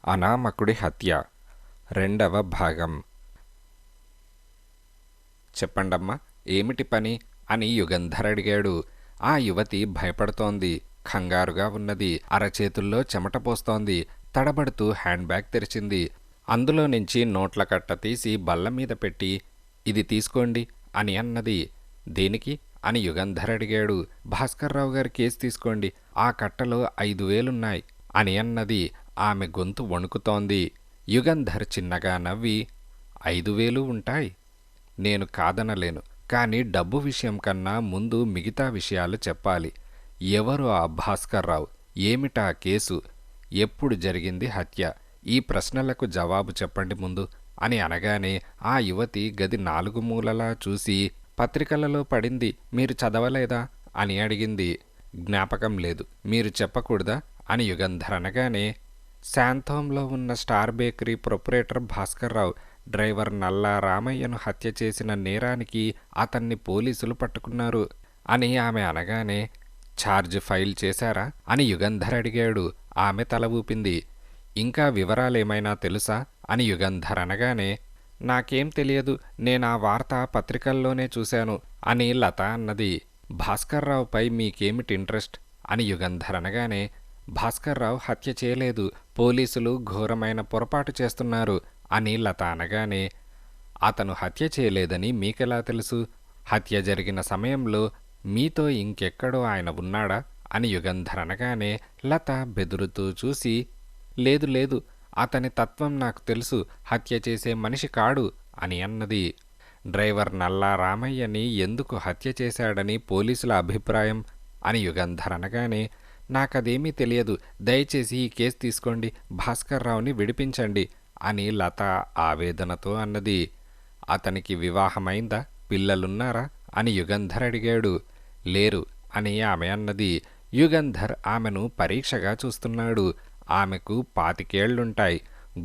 అనామకుడి హత్య రెండవ భాగం. చెప్పండమ్మా, ఏమిటి పని అని యుగంధర్ అడిగాడు. ఆ యువతి భయపడుతోంది, కంగారుగా ఉన్నది. అరచేతుల్లో చెమట పోస్తోంది. తడబడుతూ హ్యాండ్ బ్యాగ్ తెరిచింది. అందులో నుంచి నోట్ల కట్ట తీసి బల్లమీద పెట్టి, ఇది తీసుకోండి అని అన్నది. దేనికి అని యుగంధర్ అడిగాడు. భాస్కర్రావు గారి కేసు తీసుకోండి, ఆ కట్టలో 5,000 అని అన్నది. ఆమె గొంతు వణుకుతోంది. యుగంధర్ చిన్నగా నవ్వి, 5,000 ఉంటాయి, నేను కాదనలేను. కానీ డబ్బు విషయం కన్నా ముందు మిగతా విషయాలు చెప్పాలి. ఎవరు ఆ భాస్కర్రావు? ఏమిటా కేసు? ఎప్పుడు జరిగింది హత్య? ఈ ప్రశ్నలకు జవాబు చెప్పండి ముందు అని అనగానే ఆ యువతి గది 4 మూలలా చూసి, పత్రికలలో పడింది, మీరు చదవలేదా అని అడిగింది. జ్ఞాపకం లేదు, మీరు చెప్పకూడదా అని యుగంధర్ అనగానే, శాంతోంలో ఉన్న star bakery proprietor Bhaskar Rao driver Nalla రామయ్యను హత్య చేసిన నేరానికి అతన్ని పోలీసులు పట్టుకున్నారు అని ఆమె అనగానే, ఛార్జ్ ఫైల్ చేశారా అని యుగంధర్ అడిగాడు. ఆమె తల ఊపింది. ఇంకా వివరాలేమైనా తెలుసా అని యుగంధర్ అనగానే, నాకేం తెలియదు, నేనా వార్త పత్రికల్లోనే చూశాను అని లత అన్నది. భాస్కర్రావుపై మీకేమిటి ఇంట్రెస్ట్ అని యుగంధర్ అనగానే, భాస్కర్రావు హత్య చేయలేదు, పోలీసులు ఘోరమైన పొరపాటు చేస్తున్నారు అని లత అనగానే, అతను హత్య చేయలేదని మీకెలా తెలుసు? హత్య జరిగిన సమయంలో మీతో ఇంకెక్కడో ఆయన ఉన్నాడా అని యుగంధర్ అనగానే, లత బెదురుతూ చూసి, లేదు లేదు, అతని తత్వం నాకు తెలుసు, హత్య చేసే మనిషి కాడు అని అన్నది. డ్రైవర్ నల్లా రామయ్యని ఎందుకు హత్య చేశాడని పోలీసుల అభిప్రాయం అని యుగంధర్ అనగానే, నాకదేమీ తెలియదు, దయచేసి ఈ కేసు తీసుకోండి, భాస్కర్రావుని విడిపించండి అని లత ఆవేదనతో అన్నది. అతనికి వివాహమైందా, పిల్లలున్నారా అని యుగంధర్ అడిగాడు. లేరు అని ఆమె అన్నది. యుగంధర్ ఆమెను పరీక్షగా చూస్తున్నాడు. ఆమెకు 25 ఏళ్లుంటాయి.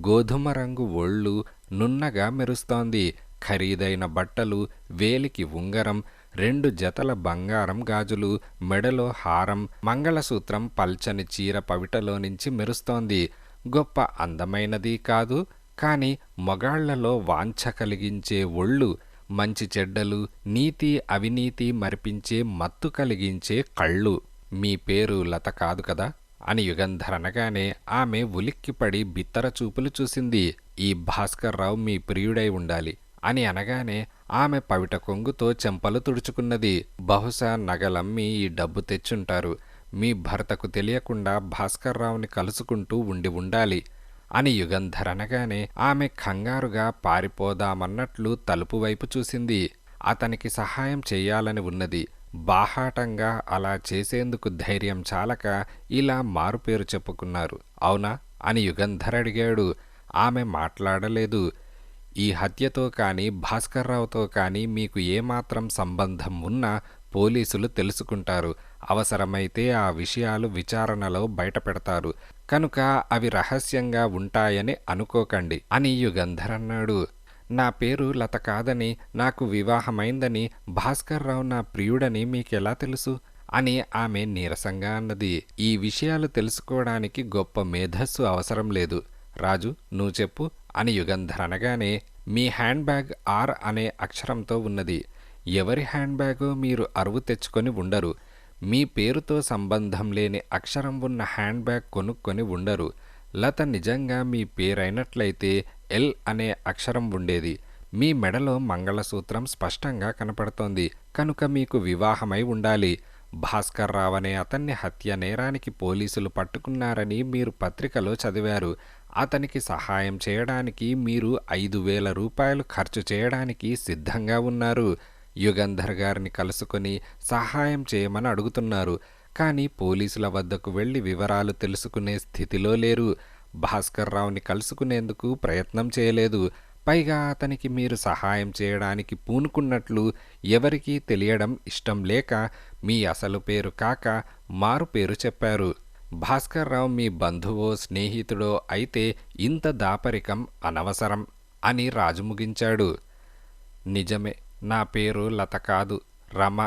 గోధుమ రంగు ఒళ్ళు నున్నగా మెరుస్తోంది. ఖరీదైన బట్టలు, వేలికి ఉంగరం, 2 జతల బంగారం గాజులు, మెడలో హారం, మంగళసూత్రం పల్చని చీర పవిటలో నుంచి మెరుస్తోంది. గొప్ప అందమైనది కాదు, కాని మొగాళ్లలో వాంఛ కలిగించే ఒళ్ళు, మంచి చెడ్డలు, నీతి అవినీతి మరిపించే మత్తు కలిగించే కళ్ళు. మీ పేరు లత కాదు కదా అని యుగంధర్ అనగానే ఆమె ఉలిక్కిపడి బిత్తర చూపులు చూసింది. ఈ భాస్కర్రావు మీ ప్రియుడై ఉండాలి అని అనగానే ఆమె పవిట కొంగుతో చెంపలు తుడుచుకున్నది. బహుశా నగలమ్మి ఈ డబ్బు తెచ్చుంటారు. మీ భర్తకు తెలియకుండా భాస్కర్రావుని కలుసుకుంటూ ఉండాలి అని యుగంధర్ అనగానే ఆమె కంగారుగా పారిపోదామన్నట్లు తలుపు వైపు చూసింది. అతనికి సహాయం చెయ్యాలని ఉన్నది. బాహాటంగా అలా చేసేందుకు ధైర్యం చాలక ఇలా మారుపేరు చెప్పుకున్నారు, అవునా అని యుగంధర్ అడిగాడు. ఆమె మాట్లాడలేదు. ఈ హత్యతో కానీ భాస్కర్రావుతో కానీ మీకు ఏమాత్రం సంబంధం ఉన్నా పోలీసులు తెలుసుకుంటారు. అవసరమైతే ఆ విషయాలు విచారణలో బయటపెడతారు. కనుక అవి రహస్యంగా ఉంటాయని అనుకోకండి అని యుగంధర్ అన్నాడు. నా పేరు లత కాదని, నాకు వివాహమైందని, భాస్కర్రావు నా ప్రియుడని మీకెలా తెలుసు అని ఆమె నీరసంగా అన్నది. ఈ విషయాలు తెలుసుకోవడానికి గొప్ప మేధస్సు అవసరం లేదు. రాజు, నువ్వు చెప్పు అని యుగంధర్ అనగానే, మీ హ్యాండ్ బ్యాగ్ R అనే అక్షరంతో ఉన్నది. ఎవరి హ్యాండ్ బ్యాగో మీరు అరువు తెచ్చుకొని ఉండరు. మీ పేరుతో సంబంధం లేని అక్షరం ఉన్న హ్యాండ్ బ్యాగ్ కొనుక్కొని ఉండరు. లత నిజంగా మీ పేరైనట్లయితే L అనే అక్షరం ఉండేది. మీ మెడలో మంగళసూత్రం స్పష్టంగా కనపడుతోంది. కనుక మీకు వివాహమై ఉండాలి. భాస్కర్రావు అనే అతన్ని హత్య నేరానికి పోలీసులు పట్టుకున్నారని మీరు పత్రికలో చదివారు. అతనికి సహాయం చేయడానికి మీరు 5,000 రూపాయలు ఖర్చు చేయడానికి సిద్ధంగా ఉన్నారు. యుగంధర్ గారిని కలుసుకొని సహాయం చేయమని అడుగుతున్నారు. కానీ పోలీసుల వద్దకు వెళ్లి వివరాలు తెలుసుకునే స్థితిలో లేరు. భాస్కర్రావుని కలుసుకునేందుకు ప్రయత్నం చేయలేదు. పైగా అతనికి మీరు సహాయం చేయడానికి పూనుకున్నట్లు ఎవరికీ తెలియడం ఇష్టం లేక మీ అసలు పేరు కాక మారు పేరు చెప్పారు. భాస్కర్రావు మీ బంధువో స్నేహితుడో అయితే ఇంత దాపరికం అనవసరం అని రాజు ముగించాడు. నిజమే, నా పేరు లత కాదు, రమ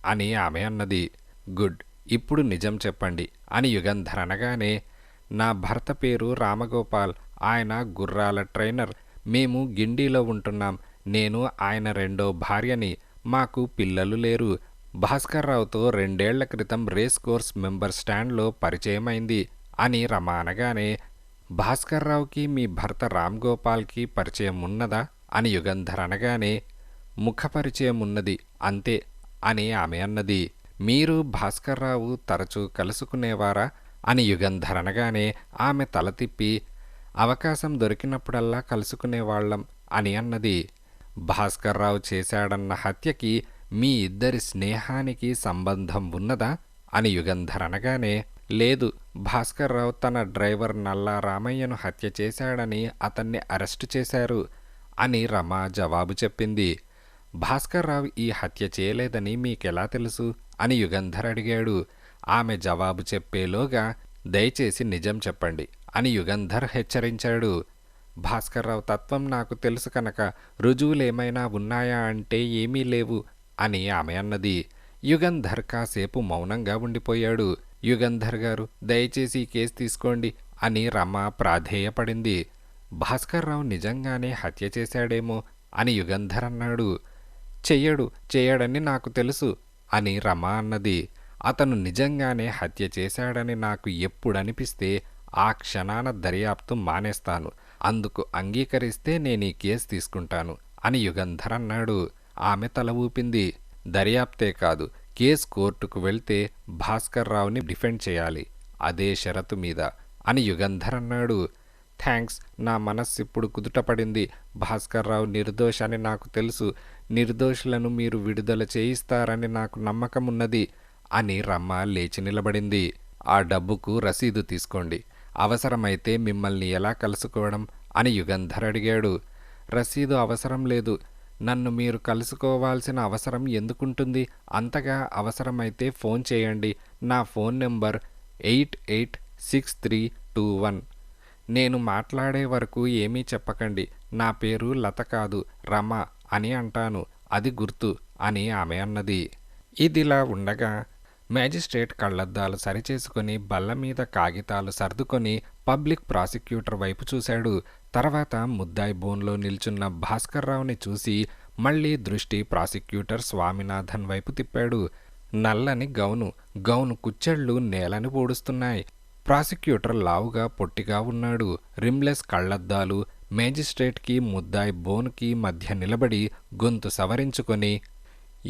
అని ఆమె అన్నది. గుడ్, ఇప్పుడు నిజం చెప్పండి అని యుగంధర్ అనగానే, నా భర్త పేరు రామగోపాల్. ఆయన గుర్రాల ట్రైనర్. మేము గిండిలో ఉంటున్నాం. నేను ఆయన రెండో భార్యని. మాకు పిల్లలు లేరు. భాస్కర్రావుతో 2 ఏళ్ల క్రితం రేస్ కోర్స్ మెంబర్ స్టాండ్లో పరిచయమైంది అని రమ అనగానే, భాస్కర్రావుకి మీ భర్త రామ్ గోపాల్కి పరిచయం ఉన్నదా అని యుగంధర్ అనగానే, ముఖపరిచయం ఉన్నది అంతే అని ఆమె అన్నది. మీరు భాస్కర్రావు తరచూ కలుసుకునేవారా అని యుగంధర్ అనగానే ఆమె తల తిప్పి, అవకాశం దొరికినప్పుడల్లా కలుసుకునేవాళ్లం అని అన్నది. భాస్కర్రావు చేశాడన్న హత్యకి మీ ఇద్దరి స్నేహానికి సంబంధం ఉన్నదా అని యుగంధర్ అనగానే, లేదు, భాస్కర్రావు తన డ్రైవర్ నల్లా రామయ్యను హత్య చేశాడని అతన్ని అరెస్టు చేశారు అని రమ జవాబు చెప్పింది. భాస్కర్రావు ఈ హత్య చేయలేదని మీకెలా తెలుసు అని యుగంధర్ అడిగాడు. ఆమె జవాబు చెప్పేలోగా, దయచేసి నిజం చెప్పండి అని యుగంధర్ హెచ్చరించాడు. భాస్కర్రావు తత్వం నాకు తెలుసు కనుక రుజువులేమైనా ఉన్నాయా అంటే ఏమీ లేవు అని ఆమె అన్నది. యుగంధర్ కాసేపు మౌనంగా ఉండిపోయాడు. యుగంధర్ గారు, దయచేసి ఈ కేసు తీసుకోండి అని రమ ప్రాధేయపడింది. భాస్కర్రావు నిజంగానే హత్య చేశాడేమో అని యుగంధర్ అన్నాడు. చేయడని నాకు తెలుసు అని రమ అన్నది. అతను నిజంగానే హత్య చేశాడని నాకు ఎప్పుడనిపిస్తే ఆ క్షణాన దర్యాప్తు మానేస్తాను. అందుకు అంగీకరిస్తే నేనీ కేసు తీసుకుంటాను అని యుగంధర్ అన్నాడు. ఆమె తల ఊపింది. దర్యాప్తే కాదు, కేసు కోర్టుకు వెళ్తే భాస్కర్రావుని డిఫెండ్ చేయాలి, అదే షరతు మీద అని యుగంధర్ అన్నాడు. థ్యాంక్స్, నా మనస్సు ఇప్పుడు కుదుటపడింది. భాస్కర్రావు నిర్దోషని నాకు తెలుసు. నిర్దోషులను మీరు విడుదల చేయిస్తారని నాకు నమ్మకమున్నది అని రమ లేచి నిలబడింది. ఆ డబ్బుకు రసీదు తీసుకోండి. అవసరమైతే మిమ్మల్ని ఎలా కలుసుకోవడం అని యుగంధర్ అడిగాడు. రసీదు అవసరం లేదు. నన్ను మీరు కలుసుకోవాల్సిన అవసరం ఎందుకుంటుంది? అంతగా అవసరమైతే ఫోన్ చేయండి. నా ఫోన్ నెంబర్ 886321. నేను మాట్లాడే వరకు ఏమీ చెప్పకండి. నా పేరు లత కాదు, రమ అని అంటాను, అది గుర్తు అని ఆమె అన్నది. ఇదిలా ఉండగా మేజిస్ట్రేట్ కళ్ళద్దాలు సరిచేసుకుని బల్ల మీద కాగితాలు సర్దుకొని పబ్లిక్ ప్రాసిక్యూటర్ వైపు చూశాడు. తర్వాత ముద్దాయి బోన్లో నిల్చున్న భాస్కర్రావుని చూసి మళ్లీ దృష్టి ప్రాసిక్యూటర్ స్వామినాథన్ వైపు తిప్పాడు. నల్లని గౌను కుచ్చెళ్ళు నేలని పూడుస్తున్నాయి. ప్రాసిక్యూటర్ లావుగా పొట్టిగా ఉన్నాడు. రిమ్లెస్ కళ్ళద్దాలు. మేజిస్ట్రేట్కి ముద్దాయి బోన్కి మధ్య నిలబడి గొంతు సవరించుకొని,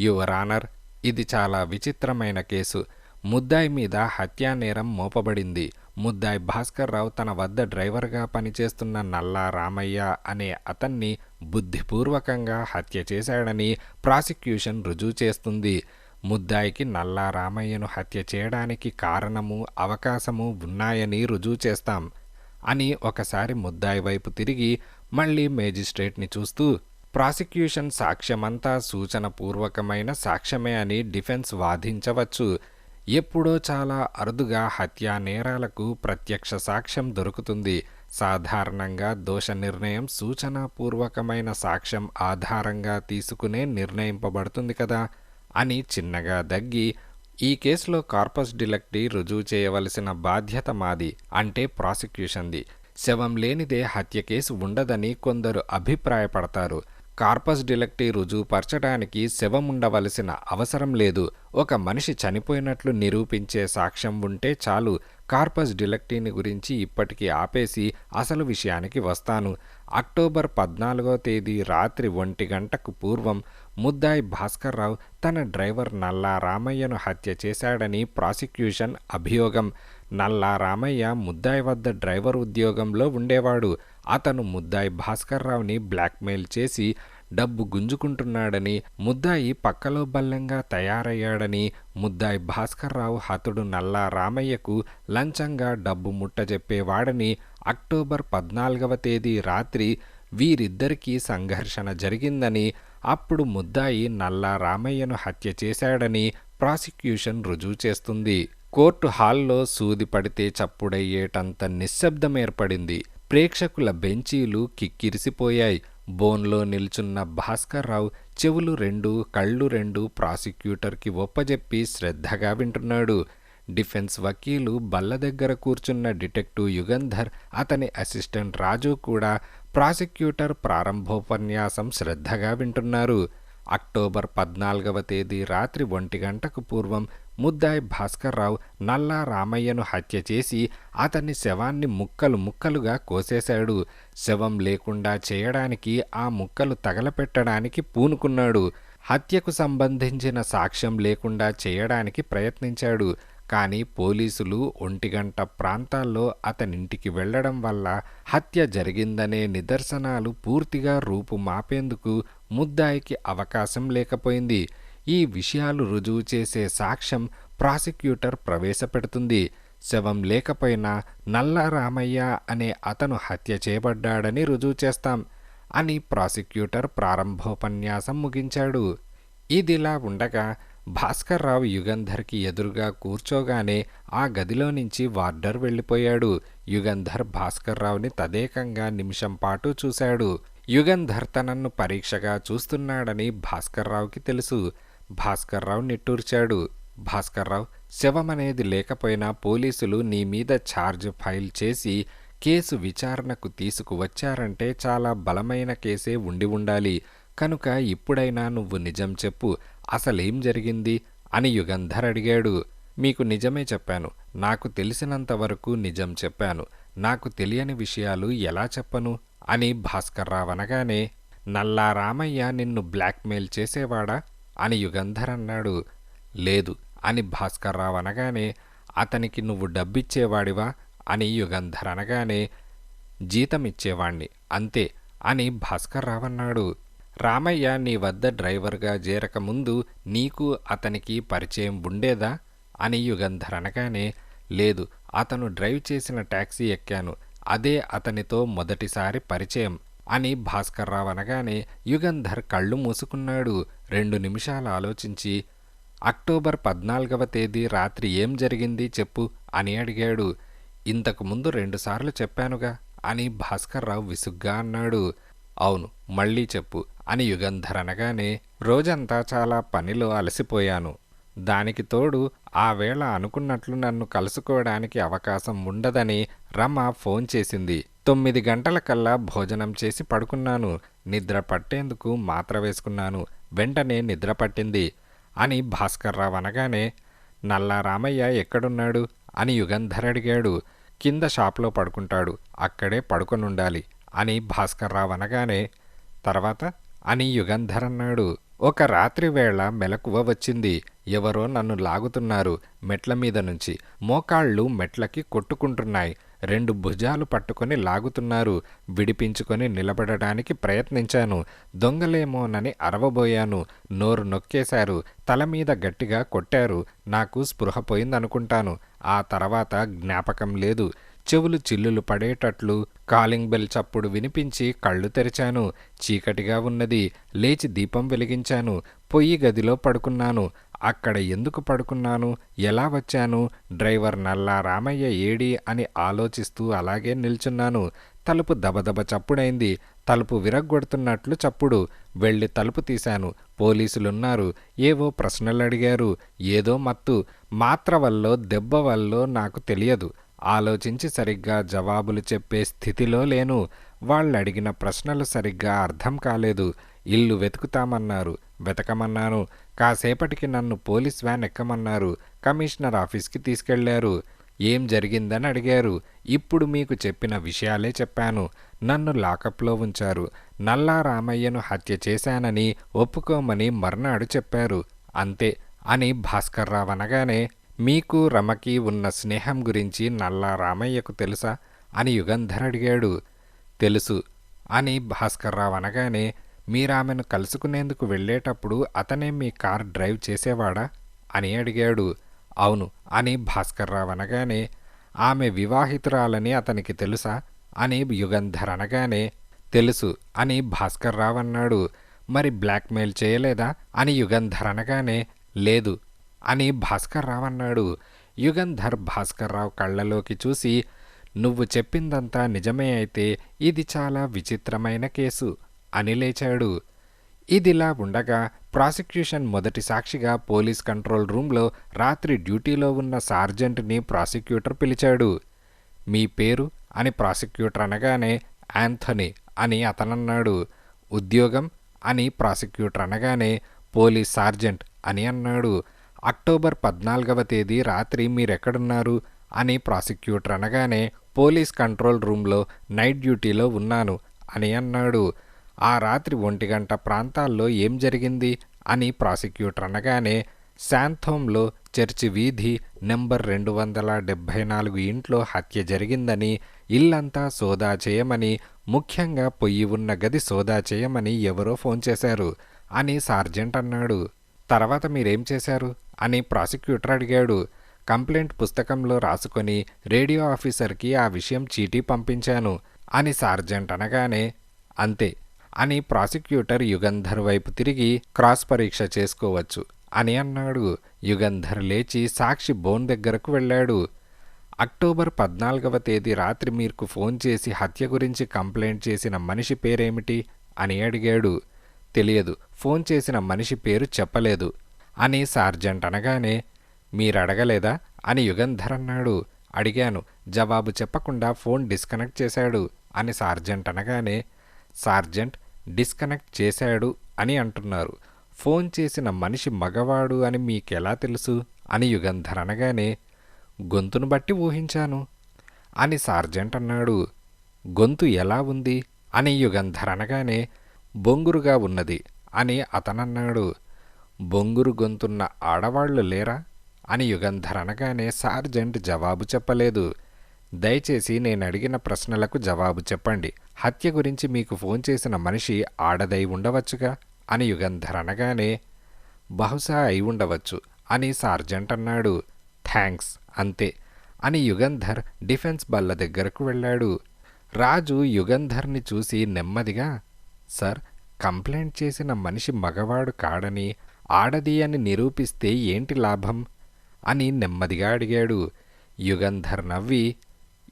యువర్ ఆనర్, ఇది చాలా విచిత్రమైన కేసు. ముద్దాయి మీద హత్యానేరం మోపబడింది. ముద్దాయి భాస్కర్రావు తన వద్ద డ్రైవర్గా పనిచేస్తున్న నల్లా రామయ్య అనే అతన్ని బుద్ధిపూర్వకంగా హత్య చేశాడని ప్రాసిక్యూషన్ రుజువు చేస్తుంది. ముద్దాయికి నల్లా రామయ్యను హత్య చేయడానికి కారణము, అవకాశము ఉన్నాయని రుజువు చేస్తాం అని ఒకసారి ముద్దాయి వైపు తిరిగి మళ్ళీ మేజిస్ట్రేట్ని చూస్తూ, ప్రాసిక్యూషన్ సాక్ష్యమంతా సూచనపూర్వకమైన సాక్ష్యమే అని డిఫెన్స్ వాదించవచ్చు. ఎప్పుడో చాలా అరుదుగా హత్యా నేరాలకు ప్రత్యక్ష సాక్ష్యం దొరుకుతుంది. సాధారణంగా దోష నిర్ణయం సూచనాపూర్వకమైన సాక్ష్యం ఆధారంగా తీసుకునే నిర్ణయింపబడుతుంది కదా అని చిన్నగా దగ్గి, ఈ కేసులో కార్పస్ డిలెక్టీ రుజువు చేయవలసిన బాధ్యత మాది, అంటే ప్రాసిక్యూషన్ది. శవం లేనిదే హత్య కేసు ఉండదని కొందరు అభిప్రాయపడతారు. కార్పస్ డిలెక్టీ రుజువుపరచడానికి శవం ఉండవలసిన అవసరం లేదు. ఒక మనిషి చనిపోయినట్లు నిరూపించే సాక్ష్యం ఉంటే చాలు. కార్పస్ డిలెక్టీని గురించి ఇప్పటికీ ఆపేసి అసలు విషయానికి వస్తాను. అక్టోబర్ 14వ తేదీ రాత్రి 1 గంటకు పూర్వం ముద్దాయి భాస్కర్రావు తన డ్రైవర్ నల్లా రామయ్యను హత్య చేశాడని ప్రాసిక్యూషన్ అభియోగం. నల్లా రామయ్య ముద్దాయి వద్ద డ్రైవర్ ఉద్యోగంలో ఉండేవాడు. అతను ముద్దాయి భాస్కర్రావుని బ్లాక్మెయిల్ చేసి డబ్బు గుంజుకుంటున్నాడని, ముద్దాయి పక్కలో బల్లెంగా తయారయ్యాడని, ముద్దాయి భాస్కర్రావు హతుడు నల్లా రామయ్యకు లంచంగా డబ్బు ముట్టజెప్పేవాడని, అక్టోబర్ 14వ తేదీ రాత్రి వీరిద్దరికీ సంఘర్షణ జరిగిందని, అప్పుడు ముద్దాయి నల్లా రామయ్యను హత్య చేశాడని ప్రాసిక్యూషన్ రుజువు చేస్తుంది. కోర్టు హాల్లో సూది పడితే చప్పుడయ్యేటంత నిశ్శబ్దం ఏర్పడింది. ప్రేక్షకుల బెంచీలు కిక్కిరిసిపోయాయి. బోన్లో నిల్చున్న భాస్కర్రావు చెవులు 2 కళ్ళు 2 ప్రాసిక్యూటర్కి ఒప్పజెప్పి శ్రద్ధగా వింటున్నాడు. డిఫెన్స్ వకీలు బల్ల దగ్గర కూర్చున్న డిటెక్టివ్ యుగంధర్, అతని అసిస్టెంట్ రాజు కూడా ప్రాసిక్యూటర్ ప్రారంభోపన్యాసం శ్రద్ధగా వింటున్నారు. అక్టోబర్ 14వ తేదీ రాత్రి 1 గంటకు పూర్వం ముద్దాయి భాస్కర్రావు నల్లా రామయ్యను హత్య చేసి అతని శవాన్ని ముక్కలు ముక్కలుగా కోసేశాడు. శవం లేకుండా చేయడానికి, ఆ ముక్కలు తగలపెట్టడానికి పూనుకున్నాడు. హత్యకు సంబంధించిన సాక్ష్యం లేకుండా చేయడానికి ప్రయత్నించాడు. కానీ పోలీసులు 1 గంట ప్రాంతాల్లో అతనింటికి వెళ్లడం వల్ల హత్య జరిగిందనే నిదర్శనాలు పూర్తిగా రూపుమాపేందుకు ముద్దాయికి అవకాశం లేకపోయింది. ఈ విషయాలు రుజువు చేసే సాక్ష్యం ప్రాసిక్యూటర్ ప్రవేశపెడుతుంది. శవం లేకపోయినా నల్లా రామయ్య అనే అతను హత్య చేయబడ్డాడని రుజువు చేస్తాం అని ప్రాసిక్యూటర్ ప్రారంభోపన్యాసం ముగించాడు. ఇదిలా ఉండగా భాస్కర్రావు యుగంధర్కి ఎదురుగా కూర్చోగానే ఆ గదిలో నుంచి వార్డర్ వెళ్ళిపోయాడు. యుగంధర్ భాస్కర్రావుని తదేకంగా నిమిషం పాటు చూశాడు. యుగంధర్ తనను పరీక్షగా చూస్తున్నాడని భాస్కర్రావుకి తెలుసు. భాస్కర్రావు నిట్టూర్చాడు. భాస్కర్రావు, శవమనేది లేకపోయినా పోలీసులు నీ మీద ఛార్జ్ ఫైల్ చేసి కేసు విచారణకు తీసుకువచ్చారంటే చాలా బలమైన కేసే ఉండి ఉండాలి. కనుక ఇప్పుడైనా నువ్వు నిజం చెప్పు, అసలేం జరిగింది అని యుగంధర్ అడిగాడు. మీకు నిజమే చెప్పాను. నాకు తెలిసినంతవరకు నిజం చెప్పాను. నాకు తెలియని విషయాలు ఎలా చెప్పను అని భాస్కర్రావు అనగానే, నల్లా రామయ్య నిన్ను బ్లాక్మెయిల్ చేసేవాడా అని యుగంధర్ అన్నాడు. లేదు అని భాస్కర్రావు అనగానే, అతనికి నువ్వు డబ్బిచ్చేవాడివా అని యుగంధర్ అనగానే, జీతమిచ్చేవాణ్ణి అంతే అని భాస్కర్రావు అన్నాడు. రామయ్య నీ వద్ద డ్రైవర్గా చేరకముందు నీకు అతనికి పరిచయం ఉండేదా అని యుగంధర్ అనగానే, లేదు, అతను డ్రైవ్ చేసిన టాక్సీ ఎక్కాను, అదే అతనితో మొదటిసారి పరిచయం అని భాస్కర్రావు అనగానే యుగంధర్ కళ్ళు మూసుకున్నాడు. 2 నిమిషాలు ఆలోచించి, అక్టోబర్ 14వ తేదీ రాత్రి ఏం జరిగింది చెప్పు అని అడిగాడు. ఇంతకు ముందు 2 సార్లు చెప్పానుగా అని భాస్కర్రావు విసుగ్గా అన్నాడు. అవును, మళ్ళీ చెప్పు అని యుగంధర్ అనగానే, రోజంతా చాలా పనిలో అలసిపోయాను. దానికి తోడు ఆ వేళ అనుకున్నట్లు నన్ను కలుసుకోవడానికి అవకాశం ఉండదని రమ ఫోన్ చేసింది. 9 గంటలకల్లా భోజనం చేసి పడుకున్నాను. నిద్ర పట్టేందుకు మాత్ర వేసుకున్నాను. వెంటనే నిద్ర పట్టింది అని భాస్కర్రావు అనగానే, నల్లా రామయ్య ఎక్కడున్నాడు అని యుగంధర్ అడిగాడు. కింద షాప్లో పడుకుంటాడు, అక్కడే పడుకొనుండాలి అని భాస్కర్రావు అనగానే, తర్వాత అని యుగంధర్ అన్నాడు. ఒక రాత్రి వేళ మెలకువ వచ్చింది. ఎవరో నన్ను లాగుతున్నారు మెట్ల మీద నుంచి. మోకాళ్ళు మెట్లకి కొట్టుకుంటున్నాయి. 2 భుజాలు పట్టుకొని లాగుతున్నారు. విడిపించుకొని నిలబడడానికి ప్రయత్నించాను. దొంగలేమోనని అరవబోయాను. నోరు నొక్కేశారు. తల మీద గట్టిగా కొట్టారు. నాకు స్పృహ పోయిందనుకుంటాను. ఆ తర్వాత జ్ఞాపకం లేదు. చెవులు చిల్లులు పడేటట్లు కాలింగ్ బెల్ చప్పుడు వినిపించి కళ్ళు తెరిచాను. చీకటిగా ఉన్నది. లేచి దీపం వెలిగించాను. పొయ్యి గదిలో పడుకున్నాను. అక్కడ ఎందుకు పడుకున్నాను, ఎలా వచ్చాను, డ్రైవర్ నల్లా రామయ్య ఏడి అని ఆలోచిస్తూ అలాగే నిల్చున్నాను. తలుపు దబదబ చప్పుడైంది. తలుపు విరగ్గొడుతున్నట్లు చప్పుడు. వెళ్ళి తలుపు తీశాను. పోలీసులున్నారు. ఏవో ప్రశ్నలు అడిగారు. ఏదో మత్తు. మాత్ర వల్లో దెబ్బ వల్లో నాకు తెలియదు. ఆలోచించి సరిగ్గా జవాబులు చెప్పే స్థితిలో లేను. వాళ్ళడిగిన ప్రశ్నలు సరిగ్గా అర్థం కాలేదు. ఇల్లు వెతుకుతామన్నారు. వెతకమన్నాను. కాసేపటికి నన్ను పోలీస్ వ్యాన్ ఎక్కమన్నారు. కమిషనర్ ఆఫీస్కి తీసుకెళ్లారు. ఏం జరిగిందని అడిగారు. ఇప్పుడు మీకు చెప్పిన విషయాలే చెప్పాను. నన్ను లాకప్లో ఉంచారు. నల్లా రామయ్యను హత్య చేశానని ఒప్పుకోమని మర్నాడు చెప్పారు. అంతే అని భాస్కర్రావు అనగానే, మీకు రమకి ఉన్న స్నేహం గురించి నల్లా రామయ్యకు తెలుసా అని యుగంధర్ అడిగాడు. తెలుసు అని భాస్కర్రావు అనగానే, మీరామెను కలుసుకునేందుకు వెళ్ళేటప్పుడు అతనే మీ కార్ డ్రైవ్ చేసేవాడా అని అడిగాడు. అవును అని భాస్కర్రావు అనగానే, ఆమె వివాహితురాలని అతనికి తెలుసా అని యుగంధర్ అనగానే, తెలుసు అని భాస్కర్రావు అన్నాడు. మరి బ్లాక్మెయిల్ చేయలేదా అని యుగంధర్ అనగానే, లేదు అని భాస్కర్రావు అన్నాడు. యుగంధర్ భాస్కర్రావు కళ్ళలోకి చూసి, నువ్వు చెప్పిందంతా నిజమే అయితే ఇది చాలా విచిత్రమైన కేసు అని లేచాడు. ఇదిలా ఉండగా ప్రాసిక్యూషన్ మొదటి సాక్షిగా పోలీస్ కంట్రోల్ రూంలో రాత్రి డ్యూటీలో ఉన్న సార్జెంట్ని ప్రాసిక్యూటర్ పిలిచాడు. మీ పేరు అని ప్రాసిక్యూటర్ అనగానే యాంథనీ అని అతనన్నాడు. ఉద్యోగం అని ప్రాసిక్యూటర్ అనగానే పోలీస్ సార్జెంట్ అని అన్నాడు. అక్టోబర్ 14వ తేదీ రాత్రి మీరెక్కడున్నారు అని ప్రాసిక్యూటర్ అనగానే పోలీస్ కంట్రోల్ రూంలో నైట్ డ్యూటీలో ఉన్నాను అని అన్నాడు. ఆ రాత్రి 1 గంట ప్రాంతాల్లో ఏం జరిగింది అని ప్రాసిక్యూటర్ అనగానే శాంథోమ్లో చర్చి వీధి నెంబర్ 274 ఇంట్లో హత్య జరిగిందని, ఇల్లంతా సోదా చేయమని, ముఖ్యంగా పొయ్యి ఉన్న గది సోదా చేయమని ఎవరో ఫోన్ చేశారు అని సార్జెంట్ అన్నాడు. తర్వాత మీరేం చేశారు అని ప్రాసిక్యూటర్ అడిగాడు. కంప్లైంట్ పుస్తకంలో రాసుకొని రేడియో ఆఫీసర్కి ఆ విషయం చీటీ పంపించాను అని సార్జెంట్ అనగానే అంతే అని ప్రాసిక్యూటర్ యుగంధర్ వైపు తిరిగి క్రాస్ పరీక్ష చేసుకోవచ్చు అని అన్నాడు. యుగంధర్ లేచి సాక్షి బోన్ దగ్గరకు వెళ్ళాడు. అక్టోబర్ 14వ తేదీ రాత్రి మీకు ఫోన్ చేసి హత్య గురించి కంప్లైంట్ చేసిన మనిషి పేరేమిటి అని అడిగాడు. తెలియదు, ఫోన్ చేసిన మనిషి పేరు చెప్పలేదు అని సార్జెంట్ అనగానే మీరడగలేదా అని యుగంధర్ అన్నాడు. అడిగాను, జవాబు చెప్పకుండా ఫోన్ డిస్కనెక్ట్ చేశాడు అని సార్జెంట్ అనగానే సార్జెంట్ డిస్కనెక్ట్ చేశాడు అని అంటున్నారు, ఫోన్ చేసిన మనిషి మగవాడు అని మీకెలా తెలుసు అని యుగంధర్ అనగానే గొంతును బట్టి ఊహించాను అని సార్జెంట్ అన్నాడు. గొంతు ఎలా ఉంది అని యుగంధర్ అనగానే బొంగురుగా ఉన్నది అని అతనన్నాడు. బొంగురు గొంతున్న ఆడవాళ్లు లేరా అని యుగంధర్ అనగానే సార్జెంట్ జవాబు చెప్పలేదు. దయచేసి నేనడిగిన ప్రశ్నలకు జవాబు చెప్పండి. హత్య గురించి మీకు ఫోన్ చేసిన మనిషి ఆడదై ఉండవచ్చుగా అని యుగంధర్ అనగానే బహుశా అయి ఉండవచ్చు అని సార్జెంట్ అన్నాడు. థ్యాంక్స్, అంతే అని యుగంధర్ డిఫెన్స్ బల్ల దగ్గరకు వెళ్ళాడు. రాజు యుగంధర్ని చూసి నెమ్మదిగా సార్, కంప్లైంట్ చేసిన మనిషి మగవాడు కాడని ఆడది అని నిరూపిస్తే ఏంటి లాభం అని నెమ్మదిగా అడిగాడు. యుగంధర్ నవ్వి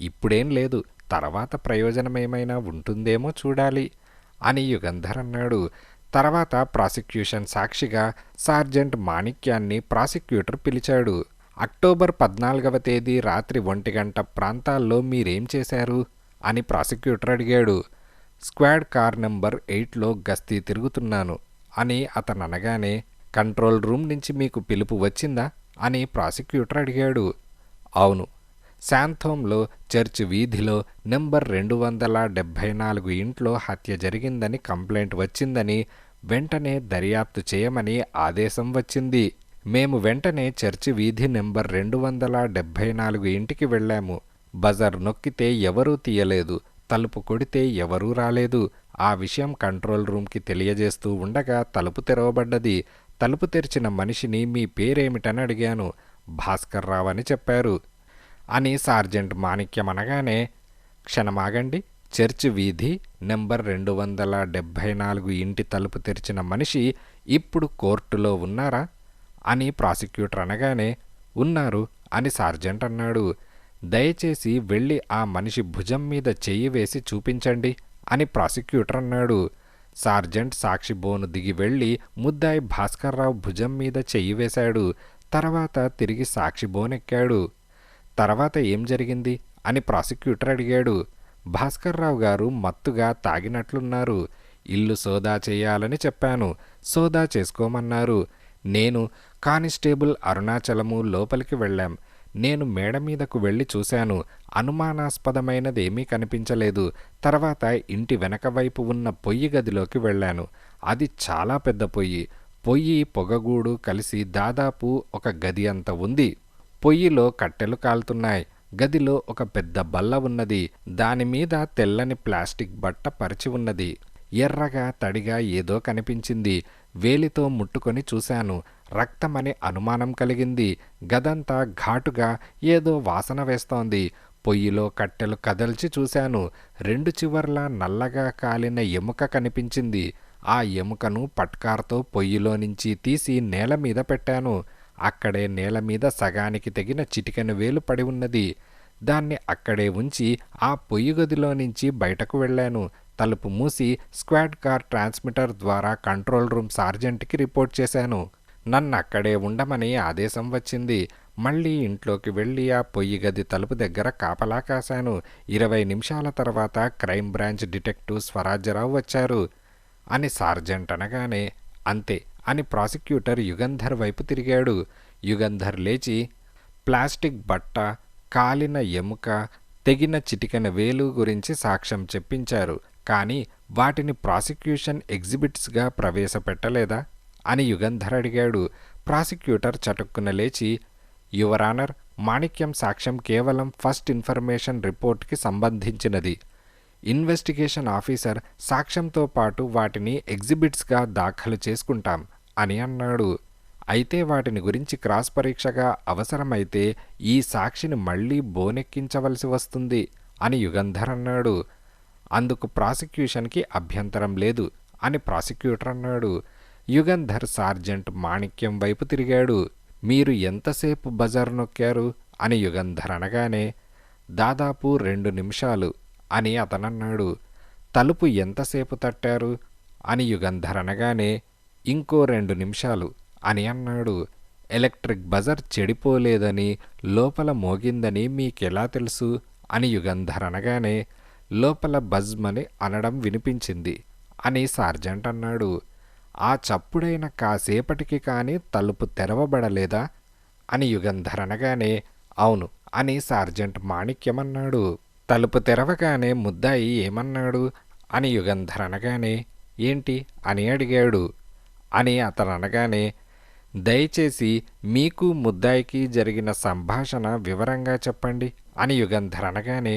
ఇప్పుడేం లేదు, తర్వాత ప్రయోజనమేమైనా ఉంటుందేమో చూడాలి అని యుగంధర్ అన్నాడు. తర్వాత ప్రాసిక్యూషన్ సాక్షిగా సార్జెంట్ మాణిక్యాన్ని ప్రాసిక్యూటర్ పిలిచాడు. అక్టోబర్ 14వ తేదీ రాత్రి 1 గంట ప్రాంతాల్లో మీరేం చేశారు అని ప్రాసిక్యూటర్ అడిగాడు. స్క్వాడ్ కార్ నెంబర్ 8లో గస్తీ తిరుగుతున్నాను అని అతను అనగానే కంట్రోల్ రూమ్ నుంచి మీకు పిలుపు వచ్చిందా అని ప్రాసిక్యూటర్ అడిగాడు. అవును, శాంథోమ్లో చర్చ్ వీధిలో నెంబర్ 274 ఇంట్లో హత్య జరిగిందని కంప్లైంట్ వచ్చిందని, వెంటనే దర్యాప్తు చేయమని ఆదేశం వచ్చింది. మేము వెంటనే చర్చి వీధి నెంబర్ 274 ఇంటికి వెళ్ళాము. బజర్ నొక్కితే ఎవరూ తీయలేదు, తలుపు కొడితే ఎవరూ రాలేదు. ఆ విషయం కంట్రోల్ రూమ్కి తెలియజేస్తూ ఉండగా తలుపు తెరవబడ్డది. తలుపు తెరిచిన మనిషిని మీ పేరేమిటని అడిగాను. భాస్కర్ రావు అని చెప్పారు అని సార్జెంట్ మాణిక్యం అనగానే క్షణమాగండి, చర్చి వీధి నెంబర్ 274 ఇంటి తలుపు తెరిచిన మనిషి ఇప్పుడు కోర్టులో ఉన్నారా అని ప్రాసిక్యూటర్ అనగానే ఉన్నారు అని సార్జెంట్ అన్నాడు. దయచేసి వెళ్ళి ఆ మనిషి భుజం మీద చెయ్యి వేసి చూపించండి అని ప్రాసిక్యూటర్ అన్నాడు. సార్జెంట్ సాక్షి బోను దిగి వెళ్ళి ముద్దాయి భాస్కర్రావు భుజం మీద చెయ్యి వేశాడు. తర్వాత తిరిగి సాక్షి బోనెక్కాడు. తర్వాత ఏం జరిగింది అని ప్రాసిక్యూటర్ అడిగాడు. భాస్కర్రావు గారు మత్తుగా తాగినట్లున్నారు. ఇల్లు సోదా చేయాలని చెప్పాను, సోదా చేసుకోమన్నారు. నేను కానిస్టేబుల్ అరుణాచలము లోపలికి వెళ్ళాం. నేను మేడ మీదకు వెళ్ళి చూశాను. అనుమానాస్పదమైనదేమీ కనిపించలేదు. తర్వాత ఇంటి వెనక వైపు ఉన్న పొయ్యి గదిలోకి వెళ్ళాను. అది చాలా పెద్ద పొయ్యి. పొయ్యి పొగగూడు కలిసి దాదాపు ఒక గది అంత ఉంది. పొయ్యిలో కట్టెలు కాలుతున్నాయి. గదిలో ఒక పెద్ద బల్ల ఉన్నది. దానిమీద తెల్లని ప్లాస్టిక్ బట్ట పరిచి ఉన్నది. ఎర్రగా తడిగా ఏదో కనిపించింది. వేలితో ముట్టుకొని చూశాను. రక్తమని అనుమానం కలిగింది. గదంతా ఘాటుగా ఏదో వాసన వేస్తోంది. పొయ్యిలో కట్టెలు కదల్చి చూశాను. 2 చివర్లా నల్లగా కాలిన ఎముక కనిపించింది. ఆ ఎముకను పట్కార్తో పొయ్యిలో నుంచి తీసి నేల మీద పెట్టాను. అక్కడే నేల మీద సగానికి తెగిన చిటికెన వేలు పడి ఉన్నది. దాన్ని అక్కడే ఉంచి ఆ పొయ్యి గదిలో నుంచి బయటకు వెళ్ళాను. తలుపు మూసి స్క్వాడ్ కార్ ట్రాన్స్మిటర్ ద్వారా కంట్రోల్ రూమ్ సార్జెంట్కి రిపోర్ట్ చేశాను. నన్నక్కడే ఉండమని ఆదేశం వచ్చింది. మళ్ళీ ఇంట్లోకి వెళ్ళి ఆ పొయ్యి గది తలుపు దగ్గర కాపలా కాశాను. 20 నిమిషాల తర్వాత క్రైమ్ బ్రాంచ్ డిటెక్టివ్ స్వరాజ్యరావు వచ్చారు అని సార్జెంట్ అనగానే, అంతే అని ప్రాసిక్యూటర్ యుగంధర్ వైపు తిరిగాడు. యుగంధర్ లేచి ప్లాస్టిక్ బట్ట, కాలిన ఎముక, తెగిన చిటికెన వేలు గురించి సాక్ష్యం చెప్పించారు. కానీ వాటిని ప్రాసిక్యూషన్ ఎగ్జిబిట్స్గా ప్రవేశపెట్టలేదా అని యుగంధర్ అడిగాడు. ప్రాసిక్యూటర్ చటుక్కున లేచి, యువర్ ఆనర్, మాణిక్యం సాక్ష్యం కేవలం ఫస్ట్ ఇన్ఫర్మేషన్ రిపోర్ట్కి సంబంధించినది. ఇన్వెస్టిగేషన్ ఆఫీసర్ సాక్ష్యంతో పాటు వాటిని ఎగ్జిబిట్స్గా దాఖలు చేసుకుంటాం అని అన్నాడు. అయితే వాటిని గురించి క్రాస్ పరీక్షగా అవసరమైతే ఈ సాక్షిని మళ్లీ బోనెక్కించవలసి వస్తుంది అని యుగంధర్ అన్నాడు. అందుకు ప్రాసిక్యూషన్కి అభ్యంతరం లేదు అని ప్రాసిక్యూటర్ అన్నాడు. యుగంధర్ సార్జెంట్ మాణిక్యం వైపు తిరిగాడు. మీరు ఎంతసేపు బజర్ నొక్కారు అని యుగంధర్ అనగానే, దాదాపు 2 నిమిషాలు అని అతనన్నాడు. తలుపు ఎంతసేపు తట్టారు అని యుగంధర్ అనగానే, ఇంకో 2 నిమిషాలు అని అన్నాడు. ఎలక్ట్రిక్ బజర్ చెడిపోలేదని, లోపల మోగిందని మీకెలా తెలుసు అని యుగంధర్ అనగానే, లోపల బజ్మని అనడం వినిపించింది అని సార్జెంట్ అన్నాడు. ఆ చప్పుడైన కాసేపటికి కానీ తలుపు తెరవబడలేదా అని యుగంధర్ అనగానే, అవును అని సార్జెంట్ మాణిక్యం అన్నాడు. తలుపు తెరవగానే ముద్దాయి ఏమన్నాడు అని యుగంధర్ అనగానే, ఏంటి అని అడిగాడు. అని అతను అనగానే, దయచేసి మీకు ముద్దాయికి జరిగిన సంభాషణ వివరంగా చెప్పండి అని యుగంధర్ అనగానే,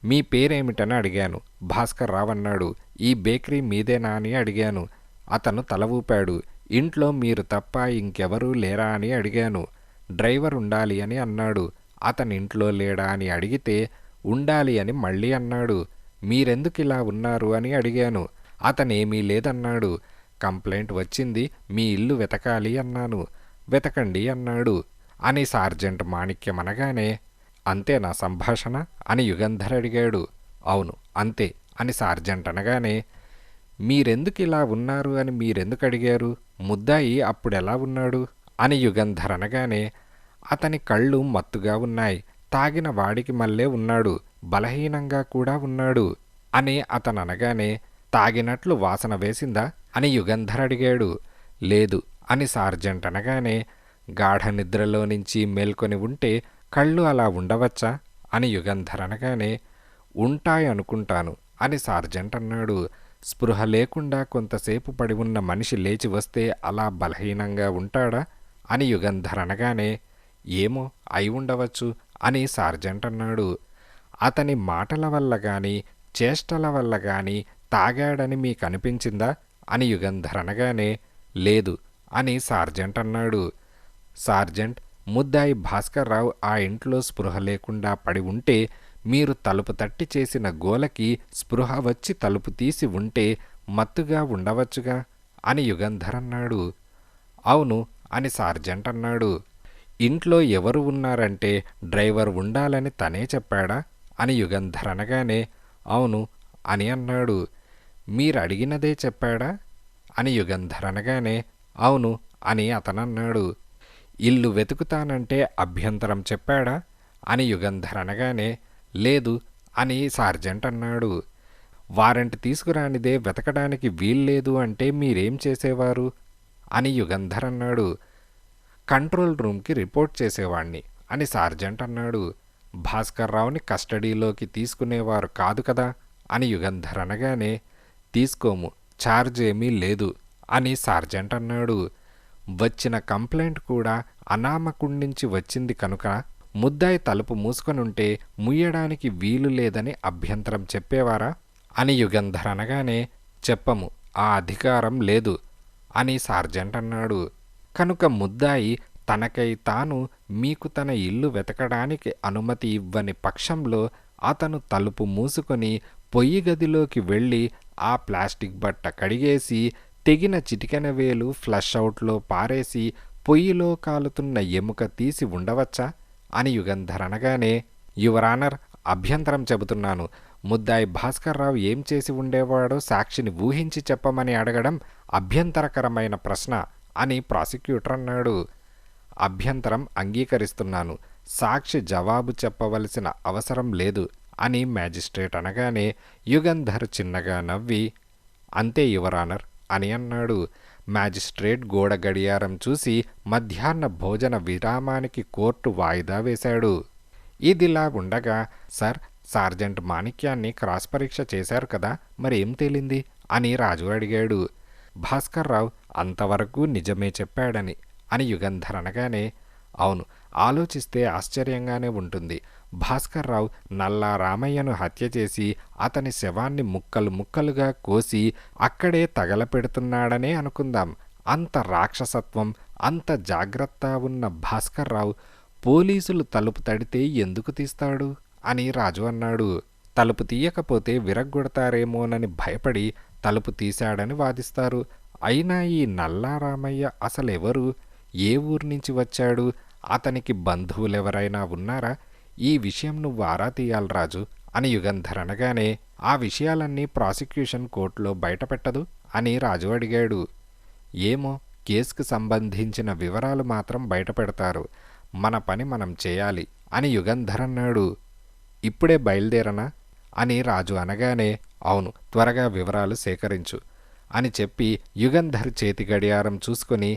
మీ పేరేమిటని అడిగాను. భాస్కర్ రావు అన్నాడు. ఈ బేకరీ మీదేనా అని అడిగాను. అతను తల ఊపాడు. ఇంట్లో మీరు తప్ప ఇంకెవరూ లేరా అని అడిగాను. డ్రైవర్ ఉండాలి అని అన్నాడు. అతని ఇంట్లో లేడా అని అడిగితే ఉండాలి అని మళ్ళీ అన్నాడు. మీరెందుకిలా ఉన్నారు అని అడిగాను. అతనేమీ లేదన్నాడు. కంప్లైంట్ వచ్చింది, మీ ఇల్లు వెతకాలి అన్నాను. వెతకండి అన్నాడు అని సార్జెంట్ మాణిక్యం అనగానే, అంతే నా సంభాషణ అని యుగంధర్ అడిగాడు. అవును అంతే అని సార్జెంట్ అనగానే, మీరెందుకు ఇలా ఉన్నారు అని మీరెందుకు అడిగారు? ముద్దాయి అప్పుడెలా ఉన్నాడు అని యుగంధర్ అనగానే, అతని కళ్ళు మత్తుగా ఉన్నాయి, తాగిన వాడికి మళ్ళే ఉన్నాడు, బలహీనంగా కూడా ఉన్నాడు అని అతను అనగానే, తాగినట్లు వాసన వేసిందా అని యుగంధర్ అడిగాడు. లేదు అని సార్జెంట్ అనగానే, గాఢ నిద్రలో నుంచి మేల్కొని ఉంటే కళ్ళు అలా ఉండవచ్చా అని యుగంధర్ అనగానే, ఉంటాయనుకుంటాను అని సార్జెంట్ అన్నాడు. స్పృహ లేకుండా కొంతసేపు పడి ఉన్న మనిషి లేచి వస్తే అలా బలహీనంగా ఉంటాడా అని యుగంధర్ అనగానే, ఏమో అయి ఉండవచ్చు అని సార్జెంట్ అన్నాడు. అతని మాటల వల్ల గాని చేష్టల వల్ల గాని తాగాడని మీకు అనిపించిందా అని యుగంధర్ అనగానే, లేదు అని సార్జెంట్ అన్నాడు. సార్జెంట్, ముద్దాయి భాస్కర్ రావు ఆ ఇంట్లో స్పృహ లేకుండా పడి ఉంటే మీరు తలుపు తట్టి చేసిన గోలకి స్పృహ వచ్చి తలుపు తీసి ఉంటే మత్తుగా ఉండవచ్చుగా అని యుగంధర్ అన్నాడు. అవును అని సార్జెంట్ అన్నాడు. ఇంట్లో ఎవరు ఉన్నారంటే డ్రైవర్ ఉండాలని తనే చెప్పాడా అని యుగంధర్ అనగానే, అవును అని అన్నాడు. మీరడిగినదే చెప్పాడా అని యుగంధర్ అనగానే, అవును అని అతనన్నాడు. ఇల్లు వెతుకుతానంటే అభ్యంతరం చెప్పాడా అని యుగంధర్ అనగానే, లేదు అని సార్జెంట్ అన్నాడు. వారెంట్ తీసుకురానిదే వెతకడానికి వీల్లేదు అంటే మీరేం చేసేవారు అని యుగంధర్ అన్నాడు. కంట్రోల్ రూమ్కి రిపోర్ట్ చేసేవాణ్ణి అని సార్జెంట్ అన్నాడు. భాస్కర్ రావుని కస్టడీలోకి తీసుకునేవారు కాదు కదా అని యుగంధర్ అనగానే, తీసుకోము, ఛార్జ్ ఏమీ లేదు అని సార్జెంట్ అన్నాడు. వచ్చిన కంప్లైంట్ కూడా అనామకుణ్ణించి వచ్చింది కనుక ముద్దాయి తలుపు మూసుకొనుంటే ముయ్యడానికి వీలు లేదని అభ్యంతరం చెప్పేవారా అని యుగంధర్ అనగానే, చెప్పము, ఆ అధికారం లేదు అని సార్జెంట్ అన్నాడు. కనుక ముద్దాయి తనకై తాను మీకు తన ఇల్లు వెతకడానికి అనుమతి ఇవ్వని పక్షంలో అతను తలుపు మూసుకొని పొయ్యి గదిలోకి వెళ్ళి ఆ ప్లాస్టిక్ బట్ట కడిగేసి తెగిన చిటికెన వేలు ఫ్లష్ అవుట్లో పారేసి పొయ్యిలో కాలుతున్న ఎముక తీసి ఉండవచ్చా అని యుగంధర్ అనగానే, యువర్ ఆనర్, అభ్యంతరం చెబుతున్నాను. ముద్దాయి భాస్కర్రావు ఏం చేసి ఉండేవాడో సాక్షిని ఊహించి చెప్పమని అడగడం అభ్యంతరకరమైన ప్రశ్న అని ప్రాసిక్యూటర్ అన్నాడు. అభ్యంతరం అంగీకరిస్తున్నాను. సాక్షి జవాబు చెప్పవలసిన అవసరం లేదు అని మ్యాజిస్ట్రేట్ అనగానే యుగంధర్ చిన్నగా నవ్వి అంతే యువర్ ఆనర్ అని అన్నాడు. మ్యాజిస్ట్రేట్ గోడ గడియారం చూసి మధ్యాహ్న భోజన విరామానికి కోర్టు వాయిదా వేశాడు. ఇదిలా ఉండగా, సార్, సార్జెంట్ మాణిక్యాన్ని క్రాస్ పరీక్ష చేశారు కదా, మరి ఏం తేలింది అని రాజు అడిగాడు. భాస్కర్రావు అంతవరకు నిజమే చెప్పాడని అని యుగంధర్ అనగానే, అవును, ఆలోచిస్తే ఆశ్చర్యంగానే ఉంటుంది. భాస్కర్రావు నల్లా రామయ్యను హత్య చేసి అతని శవాన్ని ముక్కలు ముక్కలుగా కోసి అక్కడే తగలపెడుతున్నాడనే అనుకుందాం. అంత రాక్షసత్వం, అంత జాగ్రత్త ఉన్న భాస్కర్రావు పోలీసులు తలుపు తడితే ఎందుకు తీస్తాడు అని రాజు అన్నాడు. తలుపు తీయకపోతే విరగ్గొడతారేమోనని భయపడి తలుపు తీశాడని వాదిస్తారు. అయినా ఈ నల్లా రామయ్య అసలెవరు? ఏ ఊరు నుంచి వచ్చాడు? అతనికి బంధువులెవరైనా ఉన్నారా? ఈ విషయం నువ్వు ఆరా తీయాలి రాజు అని యుగంధర్ అనగానే, ఆ విషయాలన్నీ ప్రాసిక్యూషన్ కోర్టులో బయటపెట్టదు అని రాజు అడిగాడు. ఏమో, కేసుకు సంబంధించిన వివరాలు మాత్రం బయటపెడతారు. మన పని మనం చేయాలి అని యుగంధర్ అన్నాడు. ఇప్పుడే బయలుదేరనా అని రాజు అనగానే, అవును, త్వరగా వివరాలు సేకరించు అని చెప్పి యుగంధర్ చేతి గడియారం చూసుకొని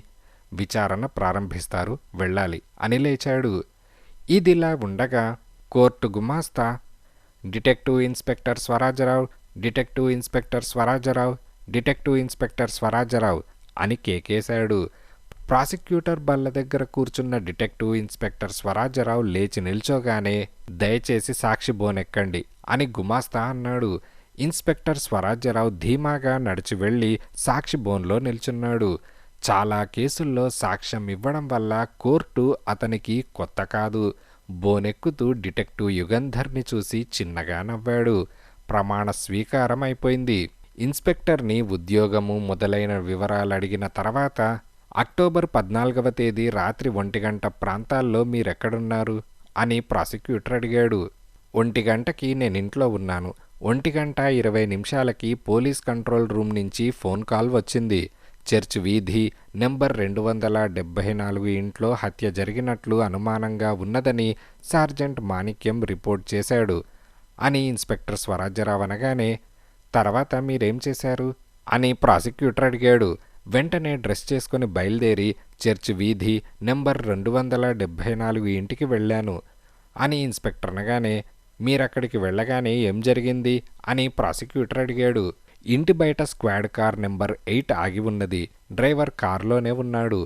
విచారణ ప్రారంభిస్తారు, వెళ్ళాలి అని లేచాడు. ఇదిలా ఉండగా కోర్టు గుమాస్తా detective inspector Swarajarao, detective inspector Swarajarao, detective inspector Swarajarao అని కేకేశాడు. ప్రాసిక్యూటర్ బల్ల దగ్గర కూర్చున్న డిటెక్టివ్ ఇన్స్పెక్టర్ స్వరాజరావు లేచి నిల్చోగానే, దయచేసి సాక్షి బోనెక్కండి అని గుమాస్తా అన్నాడు. ఇన్స్పెక్టర్ స్వరాజరావు ధీమాగా నడిచి వెళ్ళి సాక్షి బోన్లో నిల్చున్నాడు. చాలా కేసుల్లో సాక్ష్యం ఇవ్వడం వల్ల కోర్టు అతనికి కొత్త కాదు. బోనెక్కుతూ డిటెక్టివ్ యుగంధర్ని చూసి చిన్నగా నవ్వాడు. ప్రమాణ స్వీకారం అయిపోయింది. ఇన్స్పెక్టర్ని ఉద్యోగము మొదలైన వివరాలు అడిగిన తర్వాత, అక్టోబర్ 14వ తేదీ రాత్రి 1 గంట ప్రాంతాల్లో మీరెక్కడున్నారు అని ప్రాసిక్యూటర్ అడిగాడు. 1 గంటకి నేనింట్లో ఉన్నాను. 1 గంట 20 నిమిషాలకి పోలీస్ కంట్రోల్ రూమ్ నుంచి ఫోన్ కాల్ వచ్చింది. చర్చ్ వీధి నెంబర్ 274 ఇంట్లో హత్య జరిగినట్లు అనుమానంగా ఉన్నదని సార్జెంట్ మాణిక్యం రిపోర్ట్ చేశాడు అని ఇన్స్పెక్టర్ స్వరాజ్యరావు అనగానే, తర్వాత మీరేం చేశారు అని ప్రాసిక్యూటర్ అడిగాడు. వెంటనే డ్రెస్ చేసుకుని బయలుదేరి చర్చ్ వీధి నెంబర్ 274 ఇంటికి వెళ్ళాను అని ఇన్స్పెక్టర్ అనగానే, మీరక్కడికి వెళ్ళగానే ఏం జరిగింది అని ప్రాసిక్యూటర్ అడిగాడు. ఇంటి బయట స్క్వాడ్ కార్ నెంబర్ 8 ఆగి ఉన్నది. డ్రైవర్ కారులోనే ఉన్నాడు.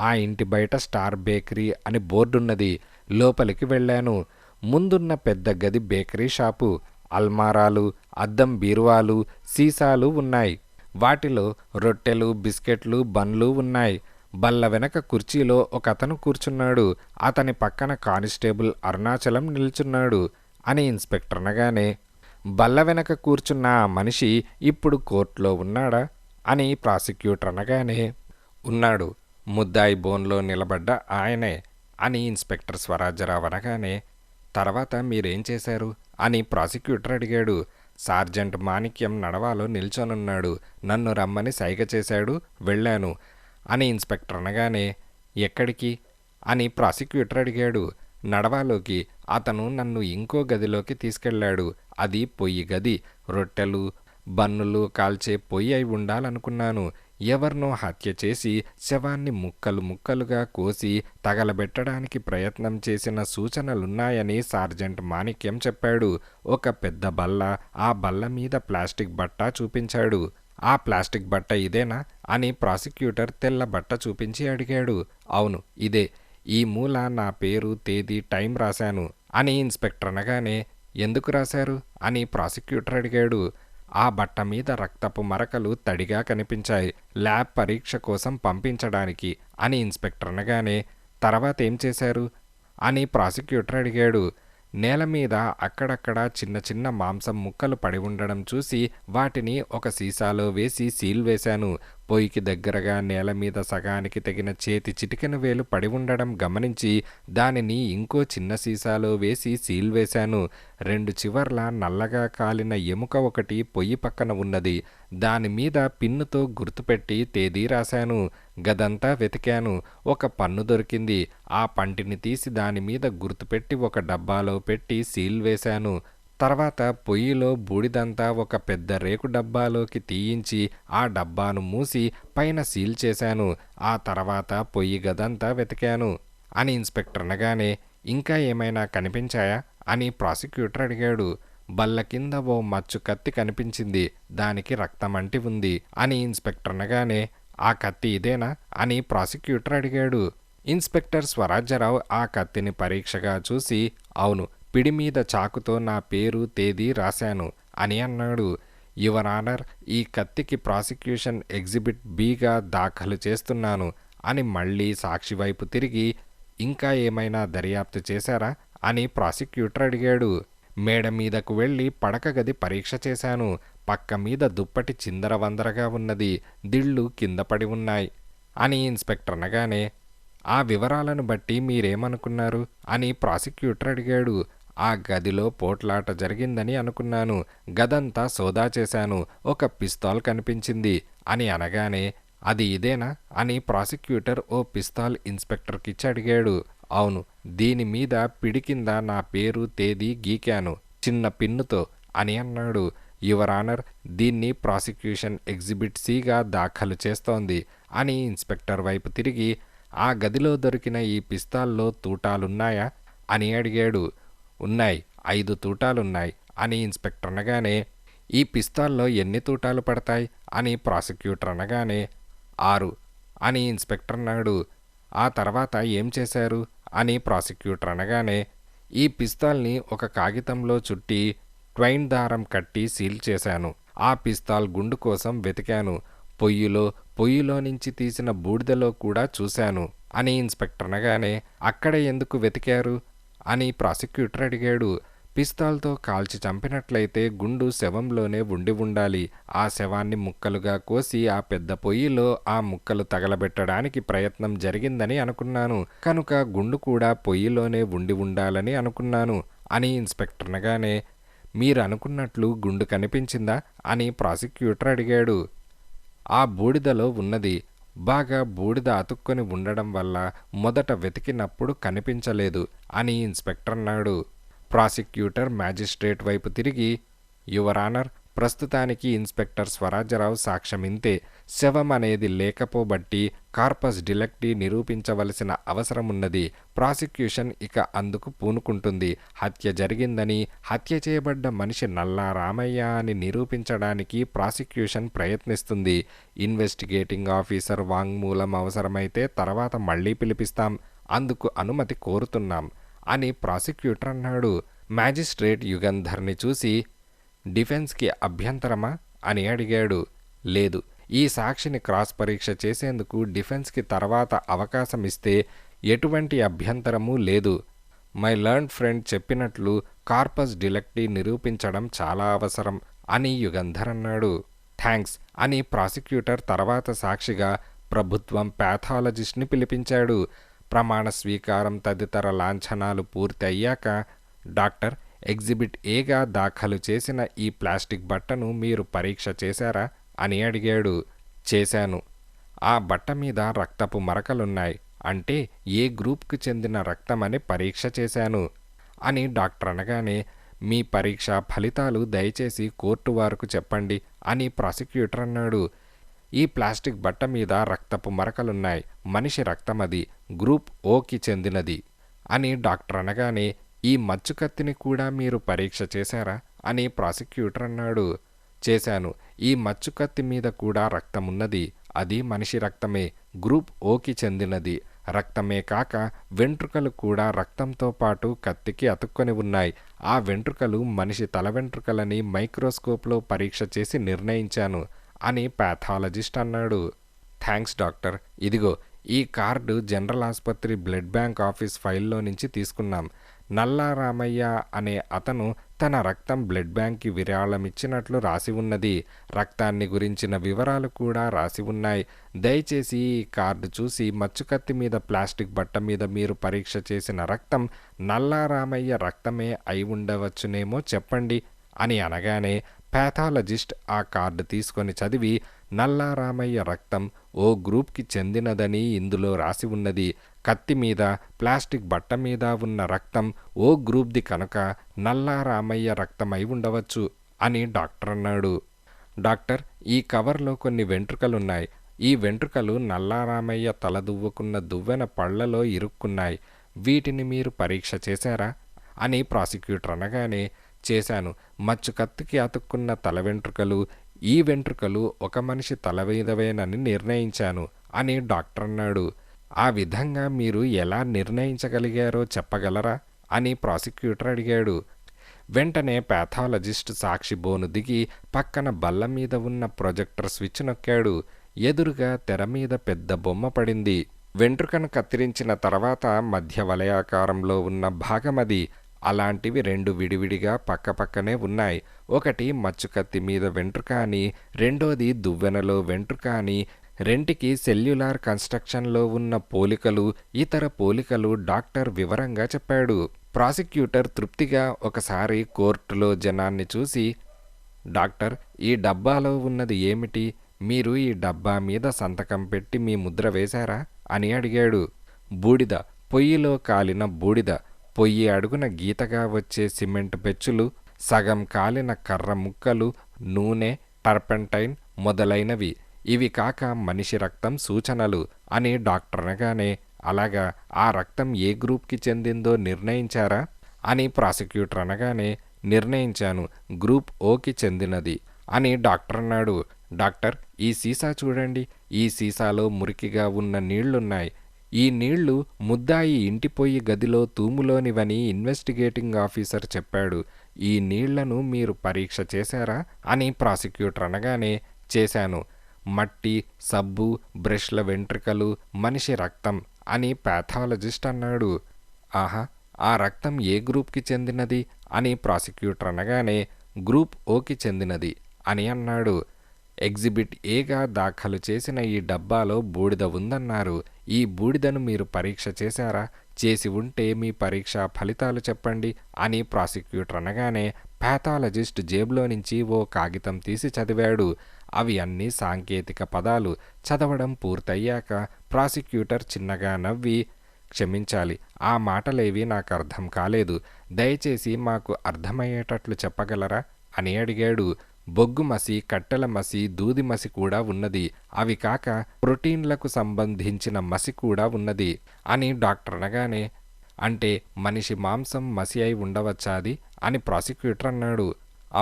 ఆ ఇంటి బయట స్టార్ బేకరీ అని బోర్డున్నది. లోపలికి వెళ్ళాను. ముందున్న పెద్ద గది బేకరీ షాపు. అల్మారాలు, అద్దం బీరువాలు, సీసాలు ఉన్నాయి. వాటిలో రొట్టెలు, బిస్కెట్లు, బన్లు ఉన్నాయి. బల్ల వెనక కుర్చీలో ఒకతను కూర్చున్నాడు. అతని పక్కన కానిస్టేబుల్ అరుణాచలం నిల్చున్నాడు అని ఇన్స్పెక్టర్ అనగానే, బల్ల వెనక కూర్చున్న ఆ మనిషి ఇప్పుడు కోర్టులో ఉన్నాడా అని ప్రాసిక్యూటర్ అనగానే, ఉన్నాడు, ముద్దాయి బోన్లో నిలబడ్డ ఆయనే అని ఇన్స్పెక్టర్ స్వరాజ్యరావు అనగానే, తర్వాత మీరేం చేశారు అని ప్రాసిక్యూటర్ అడిగాడు. సార్జెంట్ మాణిక్యం నడవాలో నిల్చొనున్నాడు. నన్ను రమ్మని సైగ చేశాడు, వెళ్ళాను అని ఇన్స్పెక్టర్ అనగానే, ఎక్కడికి అని ప్రాసిక్యూటర్ అడిగాడు. నడవాలోకి. అతను నన్ను ఇంకో గదిలోకి తీసుకెళ్లాడు. అది పొయ్యి గది. రొట్టెలు, బన్నులు కాల్చే పొయ్యి అయి ఉండాలనుకున్నాను. ఎవరినో హత్య చేసి శవాన్ని ముక్కలు ముక్కలుగా కోసి తగలబెట్టడానికి ప్రయత్నం చేసిన సూచనలున్నాయని సార్జెంట్ మాణిక్యం చెప్పాడు. ఒక పెద్ద బల్ల, ఆ బల్ల మీద ప్లాస్టిక్ బట్ట చూపించాడు. ఆ ప్లాస్టిక్ బట్ట ఇదేనా అని ప్రాసిక్యూటర్ తెల్ల బట్ట చూపించి అడిగాడు. అవును, ఇదే. ఈ మూల నా పేరు, తేదీ, టైం రాశాను అని ఇన్స్పెక్టర్ అనగానే, ఎందుకు రాశారు అని ప్రాసిక్యూటర్ అడిగాడు. ఆ బట్ట మీద రక్తపు మరకలు తడిగా కనిపించాయి. ల్యాబ్ పరీక్ష కోసం పంపించడానికి అని ఇన్స్పెక్టర్ అనగానే, తర్వాత ఏం చేశారు అని ప్రాసిక్యూటర్ అడిగాడు. నేల మీద అక్కడక్కడ చిన్న చిన్న మాంసం ముక్కలు పడి ఉండడం చూసి వాటిని ఒక సీసాలో వేసి సీల్ వేశాను. పొయ్యికి దగ్గరగా నేల మీద సగానికి తగిన చేతి చిటికెన వేలు పడి ఉండడం గమనించి దానిని ఇంకో చిన్న సీసాలో వేసి సీల్ వేశాను. 2 చివర్ల నల్లగా కాలిన ఎముక ఒకటి పొయ్యి పక్కన ఉన్నది. దానిమీద పిన్నుతో గుర్తుపెట్టి తేదీ రాశాను. గదంతా వెతికాను. ఒక పన్ను దొరికింది. ఆ పంటిని తీసి దానిమీద గుర్తుపెట్టి ఒక డబ్బాలో పెట్టి సీల్ వేశాను. తర్వాత పొయ్యిలో బూడిదంతా ఒక పెద్ద రేకు డబ్బాలోకి తీయించి ఆ డబ్బాను మూసి పైన సీల్ చేశాను. ఆ తర్వాత పొయ్యి గదంతా వెతికాను అని ఇన్స్పెక్టర్ అనగానే, ఇంకా ఏమైనా కనిపించాయా అని ప్రాసిక్యూటర్ అడిగాడు. బల్ల కింద ఓ మచ్చు కత్తి కనిపించింది. దానికి రక్తమంటి ఉంది అని ఇన్స్పెక్టర్ అనగానే, ఆ కత్తి ఇదేనా అని ప్రాసిక్యూటర్ అడిగాడు. ఇన్స్పెక్టర్ స్వరాజ్యరావు ఆ కత్తిని పరీక్షగా చూసి, అవును, పిడి మీద చాకుతో నా పేరు తేదీ రాశాను అని అన్నాడు. యువర్ ఆనర్, ఈ కత్తికి ప్రాసిక్యూషన్ ఎగ్జిబిట్ బిగా దాఖలు చేస్తున్నాను అని మళ్ళీ సాక్షి వైపు తిరిగి, ఇంకా ఏమైనా దర్యాప్తు చేశారా అని ప్రాసిక్యూటర్ అడిగాడు. మేడ మీదకు వెళ్ళి పడక గది పరీక్ష చేశాను. పక్క మీద దుప్పటి చిందరవందరగా ఉన్నది. దిళ్ళు కింద పడి ఉన్నాయి అని ఇన్స్పెక్టర్ అనగానే, ఆ వివరాలను బట్టి మీరేమనుకున్నారు అని ప్రాసిక్యూటర్ అడిగాడు. ఆ గదిలో పోట్లాట జరిగిందని అనుకున్నాను. గదంతా సోదా చేశాను. ఒక పిస్తోల్ కనిపించింది అని అనగానే, అది ఇదేనా అని ప్రాసిక్యూటర్ ఓ పిస్తాల్ ఇన్స్పెక్టర్కిచ్చి అడిగాడు. అవును, దీని మీద పిడి కింద నా పేరు తేదీ గీకాను చిన్న పిన్నుతో అని అన్నాడు. యువర్ ఆనర్, దీన్ని ప్రాసిక్యూషన్ ఎగ్జిబిట్ సిగా దాఖలు చేస్తోంది అని ఇన్స్పెక్టర్ వైపు తిరిగి, ఆ గదిలో దొరికిన ఈ పిస్తాల్లో తూటాలున్నాయా అని అడిగాడు. ఉన్నాయి, 5 తూటాలున్నాయి అని ఇన్స్పెక్టర్ అనగానే, ఈ పిస్తాల్లో ఎన్ని తూటాలు పడతాయి అని ప్రాసిక్యూటర్ అనగానే, 6 అని ఇన్స్పెక్టర్ అన్నాడు. ఆ తర్వాత ఏం చేశారు అని ప్రాసిక్యూటర్ అనగానే, ఈ పిస్తాల్ని ఒక కాగితంలో చుట్టి ట్వైన్ దారం కట్టి సీల్ చేశాను. ఆ పిస్తాల్ గుండు కోసం వెతికాను. పొయ్యిలో నుంచి తీసిన బూడిదలో కూడా చూశాను అని ఇన్స్పెక్టర్ అనగానే, అక్కడ ఎందుకు వెతికారు అని ప్రాసిక్యూటర్ అడిగాడు. పిస్తాల్తో కాల్చి చంపినట్లయితే గుండు శవంలోనే ఉండి ఉండాలి. ఆ శవాన్ని ముక్కలుగా కోసి ఆ పెద్ద పొయ్యిలో ఆ ముక్కలు తగలబెట్టడానికి ప్రయత్నం జరిగిందని అనుకున్నాను. కనుక గుండు కూడా పొయ్యిలోనే ఉండి ఉండాలని అనుకున్నాను అని ఇన్స్పెక్టర్ అనగానే, మీరు అనుకున్నట్లు గుండు కనిపించిందా అని ప్రాసిక్యూటర్ అడిగాడు. ఆ బూడిదలో ఉన్నది. బాగా బూడిద అతుక్కొని ఉండడం వల్ల మొదట వెతికినప్పుడు కనిపించలేదు అని ఇన్స్పెక్టర్ అన్నాడు. ప్రాసిక్యూటర్ మ్యాజిస్ట్రేట్ వైపు తిరిగి, యువర్ ఆనర్, ప్రస్తుతానికి ఇన్స్పెక్టర్ స్వరాజ్యరావు సాక్ష్యం ఇంతే. శవం అనేది లేకపోబట్టి కార్పస్ డిలెక్టీ నిరూపించవలసిన అవసరమున్నది. ప్రాసిక్యూషన్ ఇక అందుకు పూనుకుంటుంది. హత్య జరిగిందని, హత్య చేయబడ్డ మనిషి నల్లా రామయ్య అని నిరూపించడానికి ప్రాసిక్యూషన్ ప్రయత్నిస్తుంది. ఇన్వెస్టిగేటింగ్ ఆఫీసర్ వాంగ్మూలం అవసరమైతే తర్వాత మళ్ళీ పిలిపిస్తాం. అందుకు అనుమతి కోరుతున్నాం అని ప్రాసిక్యూటర్ అన్నాడు. మ్యాజిస్ట్రేట్ యుగంధర్ని చూసి, డిఫెన్స్కి అభ్యంతరమా అని అడిగాడు. లేదు, ఈ సాక్షిని క్రాస్ పరీక్ష చేసేందుకు డిఫెన్స్కి తర్వాత అవకాశం ఇస్తే ఎటువంటి అభ్యంతరమూ లేదు. మై లర్న్డ్ ఫ్రెండ్ చెప్పినట్లు కార్పస్ డిలెక్టీ నిరూపించడం చాలా అవసరం అని యుగంధర్ అన్నాడు. థ్యాంక్స్ అని ప్రాసిక్యూటర్ తర్వాత సాక్షిగా ప్రభుత్వం ప్యాథాలజిస్ట్ని పిలిపించాడు. ప్రమాణ స్వీకారం తదితర లాంఛనాలు పూర్తి అయ్యాక, డాక్టర్, ఎగ్జిబిట్ ఏగా దాఖలు చేసిన ఈ ప్లాస్టిక్ బట్టను మీరు పరీక్ష చేశారా అని అడిగాడు. చేశాను. ఆ బట్ట మీద రక్తపు మరకలున్నాయి. అంటే ఏ గ్రూప్కు చెందిన రక్తమని పరీక్ష చేశాను అని డాక్టర్ అనగానే, మీ పరీక్ష ఫలితాలు దయచేసి కోర్టు వారికి చెప్పండి అని ప్రాసిక్యూటర్ అన్నాడు. ఈ ప్లాస్టిక్ బట్ట మీద రక్తపు మరకలున్నాయి. మనిషి రక్తమది, గ్రూప్ ఓకి చెందినది అని డాక్టర్ అనగానే, ఈ మచ్చుకత్తిని కూడా మీరు పరీక్ష చేశారా అని ప్రాసిక్యూటర్ అన్నాడు. చేశాను. ఈ మచ్చుకత్తి మీద కూడా రక్తమున్నది. అది మనిషి రక్తమే, గ్రూప్ ఓకి చెందినది. రక్తమే కాక వెంట్రుకలు కూడా రక్తంతో పాటు కత్తికి అతుక్కొని ఉన్నాయి. ఆ వెంట్రుకలు మనిషి తల వెంట్రుకలని మైక్రోస్కోప్లో పరీక్ష చేసి నిర్ణయించాను అని ప్యాథాలజిస్ట్ అన్నాడు. Thanks doctor. ఇదిగో ఈ కార్డు జనరల్ ఆసుపత్రి బ్లడ్ బ్యాంక్ ఆఫీస్ ఫైల్లో నుంచి తీసుకున్నాం. నల్లా రామయ్య అనే అతను తన రక్తం బ్లడ్ బ్యాంక్కి విరాళమిచ్చినట్లు రాసి ఉన్నది. రక్తాన్ని గురించిన వివరాలు కూడా రాసి ఉన్నాయి. దయచేసి ఈ కార్డు చూసి మచ్చుకత్తి మీద ప్లాస్టిక్ బట్ట మీద మీరు పరీక్ష చేసిన రక్తం నల్లారామయ్య రక్తమే అయి ఉండవచ్చునేమో చెప్పండి అని అనగానే ప్యాథాలజిస్ట్ ఆ కార్డు తీసుకొని చదివి, నల్లారామయ్య రక్తం ఓ గ్రూప్కి చెందినదని ఇందులో రాసి ఉన్నది. కత్తి మీద ప్లాస్టిక్ బట్ట మీద ఉన్న రక్తం ఓ గ్రూప్ది కనుక నల్లారామయ్య రక్తం అయి ఉండవచ్చు అని డాక్టర్ అన్నాడు. డాక్టర్, ఈ కవర్లో కొన్ని వెంట్రుకలున్నాయి. ఈ వెంట్రుకలు నల్లారామయ్య తల దువ్వుకున్న దువ్వెన పళ్లలో ఇరుక్కున్నాయి. వీటిని మీరు పరీక్ష చేశారా అని ప్రాసిక్యూటర్ అనగానే, చేశాను. మచ్చు కత్తికి అతుక్కున్న తల వెంట్రుకలు, ఈ వెంట్రుకలు ఒక మనిషి తల మీదవేనని నిర్ణయించాను అని డాక్టర్ అన్నాడు. ఆ విధంగా మీరు ఎలా నిర్ణయించగలిగారో చెప్పగలరా అని ప్రాసిక్యూటర్ అడిగాడు. వెంటనే ప్యాథాలజిస్ట్ సాక్షి బోను దిగి పక్కన బల్ల మీద ఉన్న ప్రొజెక్టర్ స్విచ్ నొక్కాడు. ఎదురుగా తెర మీద పెద్ద బొమ్మ పడింది. వెంట్రుకను కత్తిరించిన తర్వాత మధ్య వలయాకారంలో ఉన్న భాగమది. అలాంటివి 2 విడివిడిగా పక్కపక్కనే ఉన్నాయి. ఒకటి మచ్చుకత్తి మీద వెంట్రుక అని, రెండోది దువ్వెనలో వెంట్రుక అని. రెంటికి సెల్యులార్ కన్స్ట్రక్షన్లో ఉన్న పోలికలు, ఇతర పోలికలు డాక్టర్ వివరంగా చెప్పాడు. ప్రాసిక్యూటర్ తృప్తిగా ఒకసారి కోర్టులో జనాన్ని చూసి, డాక్టర్, ఈ డబ్బాలో ఉన్నది ఏమిటి? మీరు ఈ డబ్బా మీద సంతకం పెట్టి మీ ముద్ర వేశారా అని అడిగాడు. బూడిద, పొయ్యిలో కాలిన బూడిద, పొయ్యి అడుగున గీతగా వచ్చే సిమెంట్ పెచ్చులు, సగం కాలిన కర్ర ముక్కలు, నూనె, టర్పెంటైన్ మొదలైనవి. ఇవి కాక మనిషి రక్తం సూచనలు అని డాక్టర్ అనగానే, అలాగా, ఆ రక్తం ఏ గ్రూప్కి చెందిందో నిర్ణయించారా అని ప్రాసిక్యూటర్ అనగానే, నిర్ణయించాను, గ్రూప్ ఓకి చెందినది అని డాక్టర్ అన్నాడు. డాక్టర్, ఈ సీసా చూడండి. ఈ సీసాలో మురికిగా ఉన్న నీళ్లున్నాయి. ఈ నీళ్లు ముద్దాయి ఇంటి పొయ్యి గదిలో తూములోనివని ఇన్వెస్టిగేటింగ్ ఆఫీసర్ చెప్పాడు. ఈ నీళ్లను మీరు పరీక్ష చేశారా అని ప్రాసిక్యూటర్ అనగానే, చేశాను. మట్టి, సబ్బు, బ్రష్ల వెంట్రుకలు, మనిషి రక్తం అని ప్యాథాలజిస్ట్ అన్నాడు. ఆహా, ఆ రక్తం ఏ గ్రూప్కి చెందినది అని ప్రాసిక్యూటర్ అనగానే, గ్రూప్ ఓకి చెందినది అని అన్నాడు. ఎగ్జిబిట్ ఏగా దాఖలు చేసిన ఈ డబ్బాలో బూడిద ఉందన్నారు. ఈ బూడిదను మీరు పరీక్ష చేశారా? చేసి ఉంటే మీ పరీక్షా ఫలితాలు చెప్పండి అని ప్రాసిక్యూటర్ అనగానే, ప్యాథాలజిస్ట్ జేబులో నుంచి ఓ కాగితం తీసి చదివాడు. అవి అన్నీ సాంకేతిక పదాలు. చదవడం పూర్తయ్యాక ప్రాసిక్యూటర్ చిన్నగా నవ్వి, క్షమించాలి, ఆ మాటలేవి నాకు అర్థం కాలేదు. దయచేసి మాకు అర్థమయ్యేటట్లు చెప్పగలరా అని అడిగాడు. బొగ్గు మసి, కట్టెల మసి, దూది మసి కూడా ఉన్నది. అవి కాక ప్రోటీన్లకు సంబంధించిన మసి కూడా ఉన్నది అని డాక్టర్ అనగానే, అంటే మనిషి మాంసం మసి అయి ఉండవచ్చాది అని ప్రాసిక్యూటర్ అన్నాడు.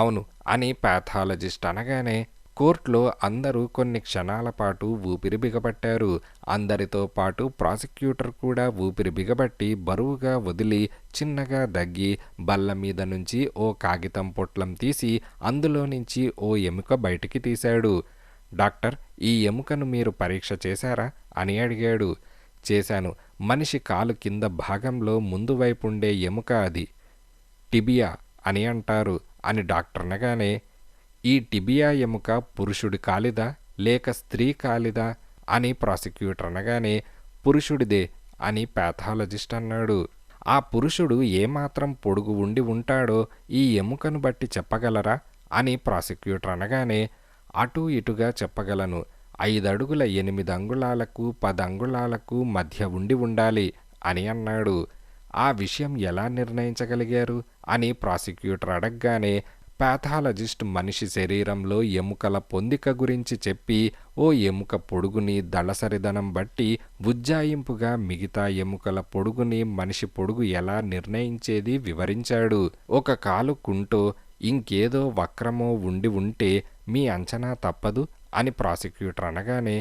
అవును అని ప్యాథాలజిస్ట్ అనగానే, కోర్టులో అందరూ కొన్ని క్షణాల పాటు ఊపిరి బిగబట్టారు. అందరితో పాటు ప్రాసిక్యూటర్ కూడా ఊపిరి బిగబట్టి బరువుగా వదిలి చిన్నగా దగ్గి బల్ల మీద నుంచి ఓ కాగితం పొట్లం తీసి అందులో నుంచి ఓ ఎముక బయటికి తీశాడు. డాక్టర్, ఈ ఎముకను మీరు పరీక్ష చేశారా అని అడిగాడు. చేశాను. మనిషి కాలు కింద భాగంలో ముందు వైపుండే ఎముక అది. టిబియా అని అంటారు అని డాక్టర్ అనగానే, ఈ టిబియా ఎముక పురుషుడి కాలిదా లేక స్త్రీ కాలిదా అని ప్రాసిక్యూటర్ అనగానే, పురుషుడిదే అని ప్యాథాలజిస్ట్ అన్నాడు. ఆ పురుషుడు ఏమాత్రం పొడుగు ఉండి ఉంటాడో ఈ ఎముకను బట్టి చెప్పగలరా అని ప్రాసిక్యూటర్ అనగానే, అటూ ఇటుగా చెప్పగలను. 5 అడుగుల 8 అంగుళాలకు 10 అంగుళాలకు మధ్య ఉండి ఉండాలి అని అన్నాడు. ఆ విషయం ఎలా నిర్ణయించగలిగారు అని ప్రాసిక్యూటర్ అడగగానే, ప్యాథాలజిస్ట్ మనిషి శరీరంలో ఎముకల పొందిక గురించి చెప్పి ఓ ఎముక పొడుగుని దళసరిదనం బట్టి ఉజ్జాయింపుగా మిగతా ఎముకల పొడుగుని మనిషి పొడుగు ఎలా నిర్ణయించేది వివరించాడు. ఒక కాలు కుంటో ఇంకేదో వక్రమో ఉండి ఉంటే మీ అంచనా తప్పదు అని ప్రాసిక్యూటర్ అనగానే,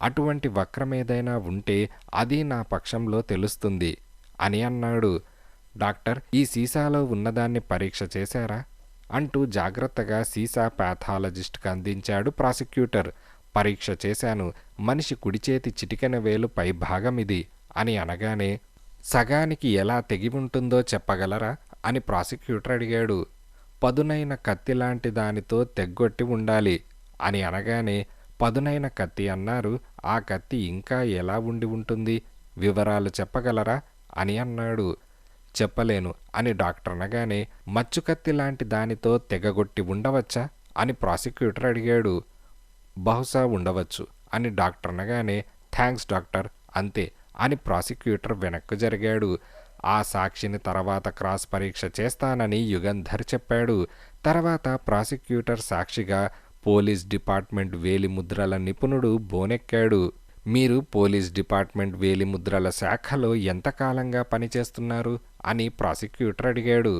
అటువంటి వక్రమేదైనా ఉంటే అది నా పక్షంలో తెలుస్తుంది అని అన్నాడు. డాక్టర్, ఈ సీసాలో ఉన్నదాన్ని పరీక్ష చేశారా అంటూ జాగ్రత్తగా సీసా ప్యాథాలజిస్ట్కి అందించాడు ప్రాసిక్యూటర్. పరీక్ష చేశాను. మనిషి కుడిచేతి చిటికెన వేలు పై భాగమిది అని అనగానే, సగానికి ఎలా తెగి ఉంటుందో చెప్పగలరా అని ప్రాసిక్యూటర్ అడిగాడు. పదునైన కత్తి లాంటి దానితో తెగ్గొట్టి ఉండాలి అని అనగానే, పదునైన కత్తి అన్నారు. ఆ కత్తి ఇంకా ఎలా ఉండి ఉంటుంది? వివరాలు చెప్పగలరా అని అన్నాడు. చెప్పలేను అని డాక్టర్ అనగానే, మచ్చుకత్తి లాంటి దానితో తెగగొట్టి ఉండవచ్చా అని ప్రాసిక్యూటర్ అడిగాడు. బహుశా ఉండవచ్చు అని డాక్టర్ అనగానే, థ్యాంక్స్ డాక్టర్, అంతే అని ప్రాసిక్యూటర్ వెనక్కు జరిగాడు. ఆ సాక్షిని తర్వాత క్రాస్ పరీక్ష చేస్తానని యుగంధర్ చెప్పాడు. తర్వాత ప్రాసిక్యూటర్ సాక్షిగా పోలీస్ డిపార్ట్మెంట్ వేలిముద్రల నిపుణుడు బోనెక్కాడు. మీరు పోలీస్ డిపార్ట్మెంట్ వేలిముద్రల శాఖలో ఎంతకాలంగా పనిచేస్తున్నారు అని ప్రాసిక్యూటర్ అడిగాడు.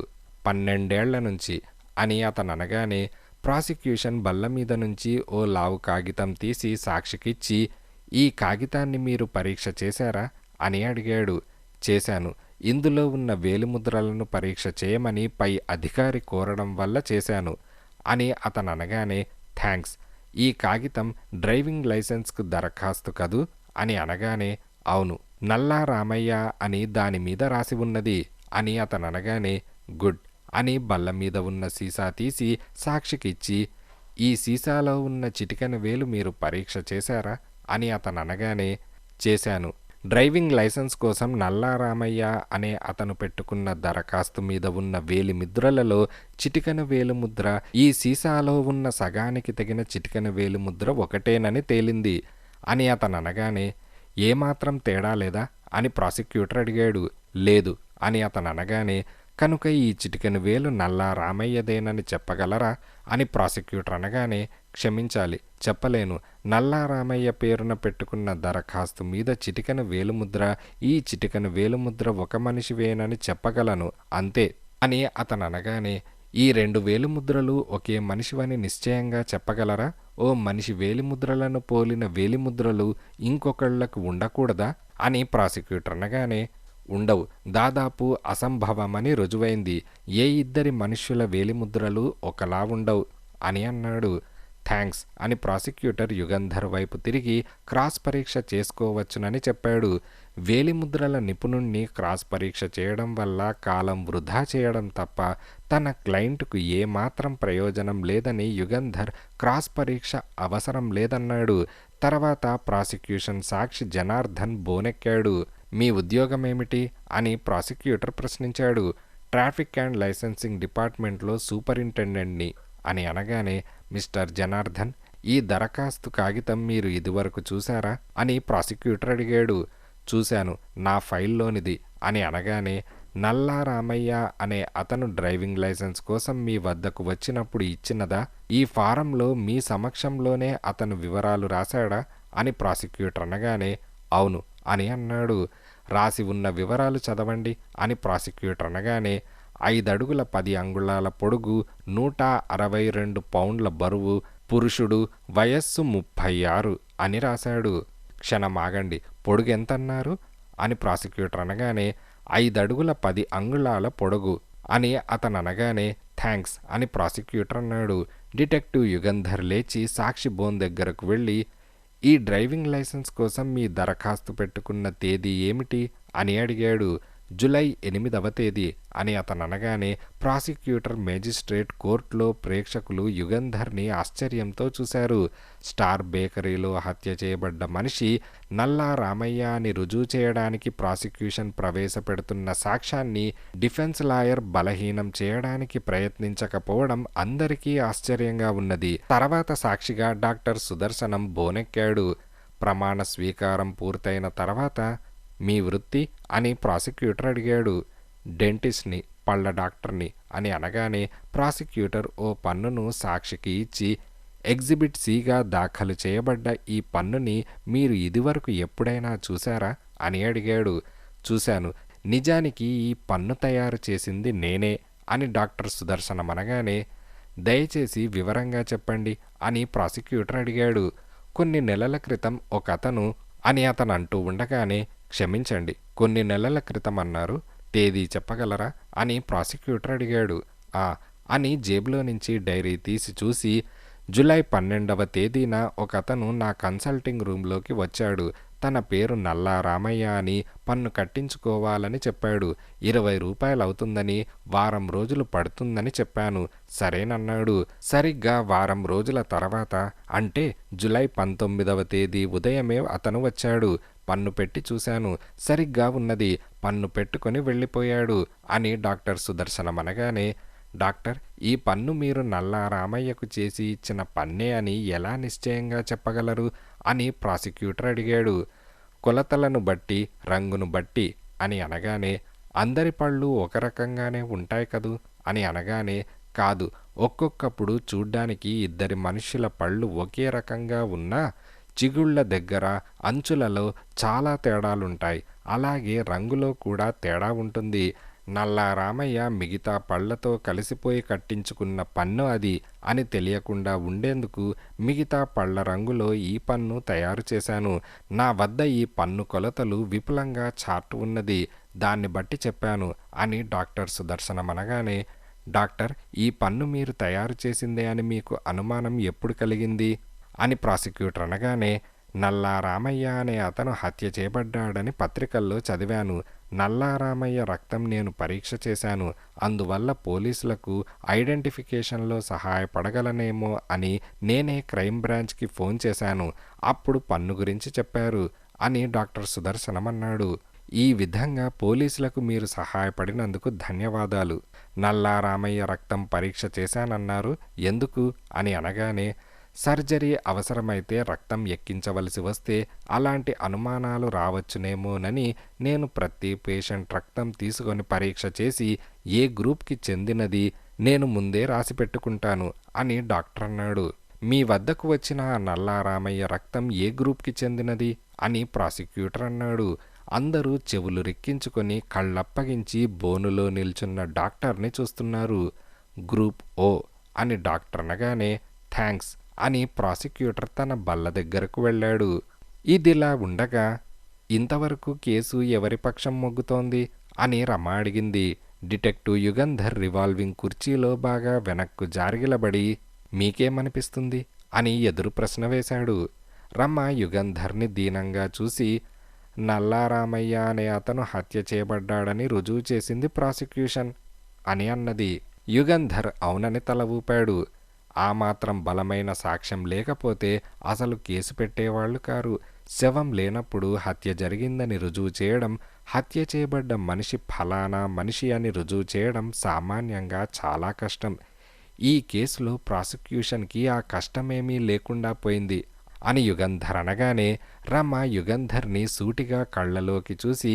12 ఏళ్ల నుంచి అని అతను అనగానే, ప్రాసిక్యూషన్ బల్ల మీద నుంచి ఓ లావు కాగితం తీసి సాక్షికిచ్చి, ఈ కాగితాన్ని మీరు పరీక్ష చేశారా అని అడిగాడు. చేశాను. ఇందులో ఉన్న వేలిముద్రలను పరీక్ష చేయమని పై అధికారి కోరడం వల్ల చేశాను అని అతను అనగానే, థ్యాంక్స్. ఈ కాగితం డ్రైవింగ్ లైసెన్స్కు దరఖాస్తు కదూ అని అనగానే, అవును, నల్లా రామయ్య అని దాని మీద రాసి ఉన్నది అని అతను అనగానే, గుడ్ అని బల్ల మీద ఉన్న సీసా తీసి సాక్షికిచ్చి, ఈ సీసాలో ఉన్న చిటికెన వేలు మీరు పరీక్ష చేశారా అని అతను అనగానే, చేశాను. డ్రైవింగ్ లైసెన్స్ కోసం నల్లారామయ్య అనే అతను పెట్టుకున్న దరఖాస్తు మీద ఉన్న వేలి ముద్రలలో చిటికెన వేలు ముద్ర ఈ సీసాలో ఉన్న సగానికి తగిన చిటికెన వేలు ముద్ర ఒకటేనని తేలింది అని అతను అనగానే, ఏమాత్రం తేడా లేదా అని ప్రాసిక్యూటర్ అడిగాడు. లేదు అని అతను అనగానే, కనుక ఈ చిటికెన వేలు నల్లా రామయ్యదేనని చెప్పగలరా అని ప్రాసిక్యూటర్ అనగానే, క్షమించాలి, చెప్పలేను. నల్లా రామయ్య పేరున పెట్టుకున్న దరఖాస్తు మీద చిటికెన వేలుముద్ర ఈ చిటికెన వేలుముద్ర ఒక మనిషివేనని చెప్పగలను, అంతే అని అతను అనగానే, ఈ 2 వేలిముద్రలు ఒకే మనిషివని నిశ్చయంగా చెప్పగలరా? ఓ మనిషి వేలిముద్రలను పోలిన వేలిముద్రలు ఇంకొకళ్లకు ఉండకూడదా అని ప్రాసిక్యూటర్ అనగానే, ఉండవు, దాదాపు అసంభవమని రుజువైంది. ఏ 2 మనుష్యుల వేలిముద్రలు ఒకలా ఉండవు అని అన్నాడు. థ్యాంక్స్ అని ప్రాసిక్యూటర్ యుగంధర్ వైపు తిరిగి క్రాస్ పరీక్ష చేసుకోవచ్చునని చెప్పాడు. వేలిముద్రల నిపుణుణ్ణి క్రాస్ పరీక్ష చేయడం వల్ల కాలం వృధా చేయడం తప్ప తన క్లయింట్కు ఏమాత్రం ప్రయోజనం లేదని యుగంధర్ క్రాస్ పరీక్ష అవసరం లేదన్నాడు. తర్వాత ప్రాసిక్యూషన్ సాక్షి జనార్దన్ బోనెక్కాడు. మీ ఉద్యోగమేమిటి అని ప్రాసిక్యూటర్ ప్రశ్నించాడు. ట్రాఫిక్ అండ్ లైసెన్సింగ్ డిపార్ట్మెంట్లో సూపరింటెండెంట్ని అని అనగానే, మిస్టర్ జనార్దన్, ఈ దరఖాస్తు కాగితం మీరు ఇదివరకు చూశారా అని ప్రాసిక్యూటర్ అడిగాడు. చూశాను, నా ఫైల్లోనిది అని అనగానే, నల్లా రామయ్య అనే అతను డ్రైవింగ్ లైసెన్స్ కోసం మీ వద్దకు వచ్చినప్పుడు ఇచ్చినదా? ఈ ఫారంలో మీ సమక్షంలోనే అతను వివరాలు రాశాడా అని ప్రాసిక్యూటర్ అనగానే, అవును అని అన్నాడు. రాసి ఉన్న వివరాలు చదవండి అని ప్రాసిక్యూటర్ అనగానే, 5 అడుగుల 10 అంగుళాల పొడుగు, 162 పౌండ్ల బరువు, పురుషుడు, వయస్సు 36 అని రాశాడు. క్షణమాగండి, పొడుగెంతన్నారు అని ప్రాసిక్యూటర్ అనగానే, 5 అడుగుల 10 అంగుళాల పొడుగు అని అతను అనగానే, థ్యాంక్స్ అని ప్రాసిక్యూటర్ అన్నాడు. డిటెక్టివ్ యుగంధర్ లేచి సాక్షి బోన్ దగ్గరకు వెళ్ళి, ఈ డ్రైవింగ్ లైసెన్స్ కోసం మీ దరఖాస్తు పెట్టుకున్న తేదీ ఏమిటి అని అడిగాడు. జూలై 8వ తేదీ అని అతను అనగానే, ప్రాసిక్యూటర్ మేజిస్ట్రేట్ కోర్టులో ప్రేక్షకులు యుగంధర్ని ఆశ్చర్యంతో చూశారు. స్టార్ బేకరీలో హత్య చేయబడ్డ మనిషి నల్లా రామయ్య అని రుజువు చేయడానికి ప్రాసిక్యూషన్ ప్రవేశపెడుతున్న సాక్ష్యాన్ని డిఫెన్స్ లాయర్ బలహీనం చేయడానికి ప్రయత్నించకపోవడం అందరికీ ఆశ్చర్యంగా ఉన్నది. తర్వాత సాక్షిగా డాక్టర్ సుదర్శనం బోనెక్కాడు. ప్రమాణ స్వీకారం పూర్తయిన తర్వాత, మీ వృత్తి అని ప్రాసిక్యూటర్ అడిగాడు. డెంటిస్ట్ని, పళ్ళ డాక్టర్ని అని అనగానే, ప్రాసిక్యూటర్ ఓ పన్నును సాక్షికి ఇచ్చి, ఎగ్జిబిట్ సిగా దాఖలు చేయబడ్డ ఈ పన్నుని మీరు ఇదివరకు ఎప్పుడైనా చూశారా అని అడిగాడు. చూశాను, నిజానికి ఈ పన్ను తయారు చేసింది నేనే అని డాక్టర్ సుదర్శనం అనగానే, దయచేసి వివరంగా చెప్పండి అని ప్రాసిక్యూటర్ అడిగాడు. కొన్ని నెలల క్రితం ఒక అతను అని అతను అంటూ ఉండగానే, క్షమించండి, కొన్ని నెలల క్రితం అన్నారు, తేదీ చెప్పగలరా అని ప్రాసిక్యూటర్ అడిగాడు. అని జేబులో నుంచి డైరీ తీసి చూసి, జూలై 12వ తేదీన ఒక అతను నా కన్సల్టింగ్ రూంలోకి వచ్చాడు. తన పేరు నల్లా రామయ్య అని పన్ను కట్టించుకోవాలని చెప్పాడు. 20 రూపాయలు అవుతుందని, వారం రోజులు పడుతుందని చెప్పాను. సరేనన్నాడు. సరిగ్గా వారం రోజుల తర్వాత అంటే జూలై 19వ తేదీ ఉదయమే అతను వచ్చాడు. పన్ను పెట్టి చూశాను. సరిగ్గా ఉన్నది. పన్ను పెట్టుకొని వెళ్ళిపోయాడు అని డాక్టర్ సుదర్శనం అనగానే, డాక్టర్, ఈ పన్ను మీరు నల్లా రామయ్యకు చేసి ఇచ్చిన పన్నే అని ఎలా నిశ్చయంగా చెప్పగలరు అని ప్రాసిక్యూటర్ అడిగాడు. కొలతలను బట్టి, రంగును బట్టి అని అనగానే, అందరి పళ్ళు ఒక రకంగానే ఉంటాయి కదూ అని అనగానే, కాదు, ఒక్కొక్కప్పుడు చూడ్డానికి ఇద్దరి మనుష్యుల పళ్ళు ఒకే రకంగా ఉన్నా చిగుళ్ళ దగ్గర, అంచులలో చాలా తేడాలుంటాయి. అలాగే రంగులో కూడా తేడా ఉంటుంది. నల్లా రామయ్య మిగతా పళ్లతో కలిసిపోయి కట్టించుకున్న పన్ను అది అని తెలియకుండా ఉండేందుకు మిగతా పళ్ల రంగులో ఈ పన్ను తయారు చేశాను. నా వద్ద ఈ పన్ను కొలతలు విపులంగా చార్ట్ ఉన్నది. దాన్ని బట్టి చెప్పాను అని డాక్టర్ సుదర్శనం అనగానే, డాక్టర్, ఈ పన్ను మీరు తయారు చేసిందే అని మీకు అనుమానం ఎప్పుడు కలిగింది అని ప్రాసిక్యూటర్ అనగానే, నల్లా రామయ్య అనే అతను హత్య చేయబడ్డాడని పత్రికల్లో చదివాను. నల్లా రామయ్య రక్తం నేను పరీక్ష చేశాను. అందువల్ల పోలీసులకు ఐడెంటిఫికేషన్లో సహాయపడగలనేమో అని నేనే క్రైమ్ బ్రాంచ్కి ఫోన్ చేశాను. అప్పుడు పన్ను గురించి చెప్పారు అని డాక్టర్ సుదర్శనం అన్నాడు. ఈ విధంగా పోలీసులకు మీరు సహాయపడినందుకు ధన్యవాదాలు. నల్లా రామయ్య రక్తం పరీక్ష చేశానన్నారు, ఎందుకు అని అనగానే, సర్జరీ అవసరమైతే రక్తం ఎక్కించవలసి వస్తే అలాంటి అనుమానాలు రావచ్చునేమోనని నేను ప్రతి పేషెంట్ రక్తం తీసుకొని పరీక్ష చేసి ఏ గ్రూప్కి చెందినది నేను ముందే రాసి పెట్టుకుంటాను అని డాక్టర్ అన్నాడు. మీ వద్దకు వచ్చిన నల్లా రామయ్య రక్తం ఏ గ్రూప్కి చెందినది అని ప్రాసిక్యూటర్ అన్నాడు. అందరూ చెవులు రెక్కించుకొని కళ్ళప్పగించి బోనులో నిల్చున్న డాక్టర్ని చూస్తున్నారు. గ్రూప్ ఓ అని డాక్టర్ అనగానే, థ్యాంక్స్ అని ప్రాసిక్యూటర్ తన బల్ల దగ్గరకు వెళ్ళాడు. ఇదిలా ఉండగా, ఇంతవరకు కేసు ఎవరి పక్షం మొగ్గుతోంది అని రమ అడిగింది. డిటెక్టివ్ యుగంధర్ రివాల్వింగ్ కుర్చీలో బాగా వెనక్కు జారిగిలబడి, మీకేమనిపిస్తుంది అని ఎదురు ప్రశ్న వేశాడు. రమ యుగంధర్ని దీనంగా చూసి, నల్లా రామయ్య అనే అతను హత్య చేయబడ్డాడని రుజువు చేసింది ప్రాసిక్యూషన్ అని అన్నది. యుగంధర్ అవునని తల ఊపాడు. ఆ మాత్రం బలమైన సాక్ష్యం లేకపోతే అసలు కేసు పెట్టేవాళ్లు కారు. శవం లేనప్పుడు హత్య జరిగిందని రుజువు చేయడం, హత్య చేయబడ్డ మనిషి ఫలానా మనిషి అని రుజువు చేయడం సామాన్యంగా చాలా కష్టం. ఈ కేసులో ప్రాసిక్యూషన్కి ఆ కష్టమేమీ లేకుండా పోయింది అని యుగంధర్ అనగానే, రమ యుగంధర్ని సూటిగా కళ్ళలోకి చూసి,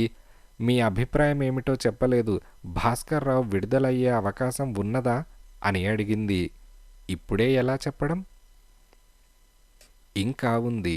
మీ అభిప్రాయం ఏమిటో చెప్పలేదు, భాస్కర్ రావు విడుదలయ్యే అవకాశం ఉన్నదా అని అడిగింది. ఇప్పుడే ఎలా చెప్పడం? ఇంకా ఉంది.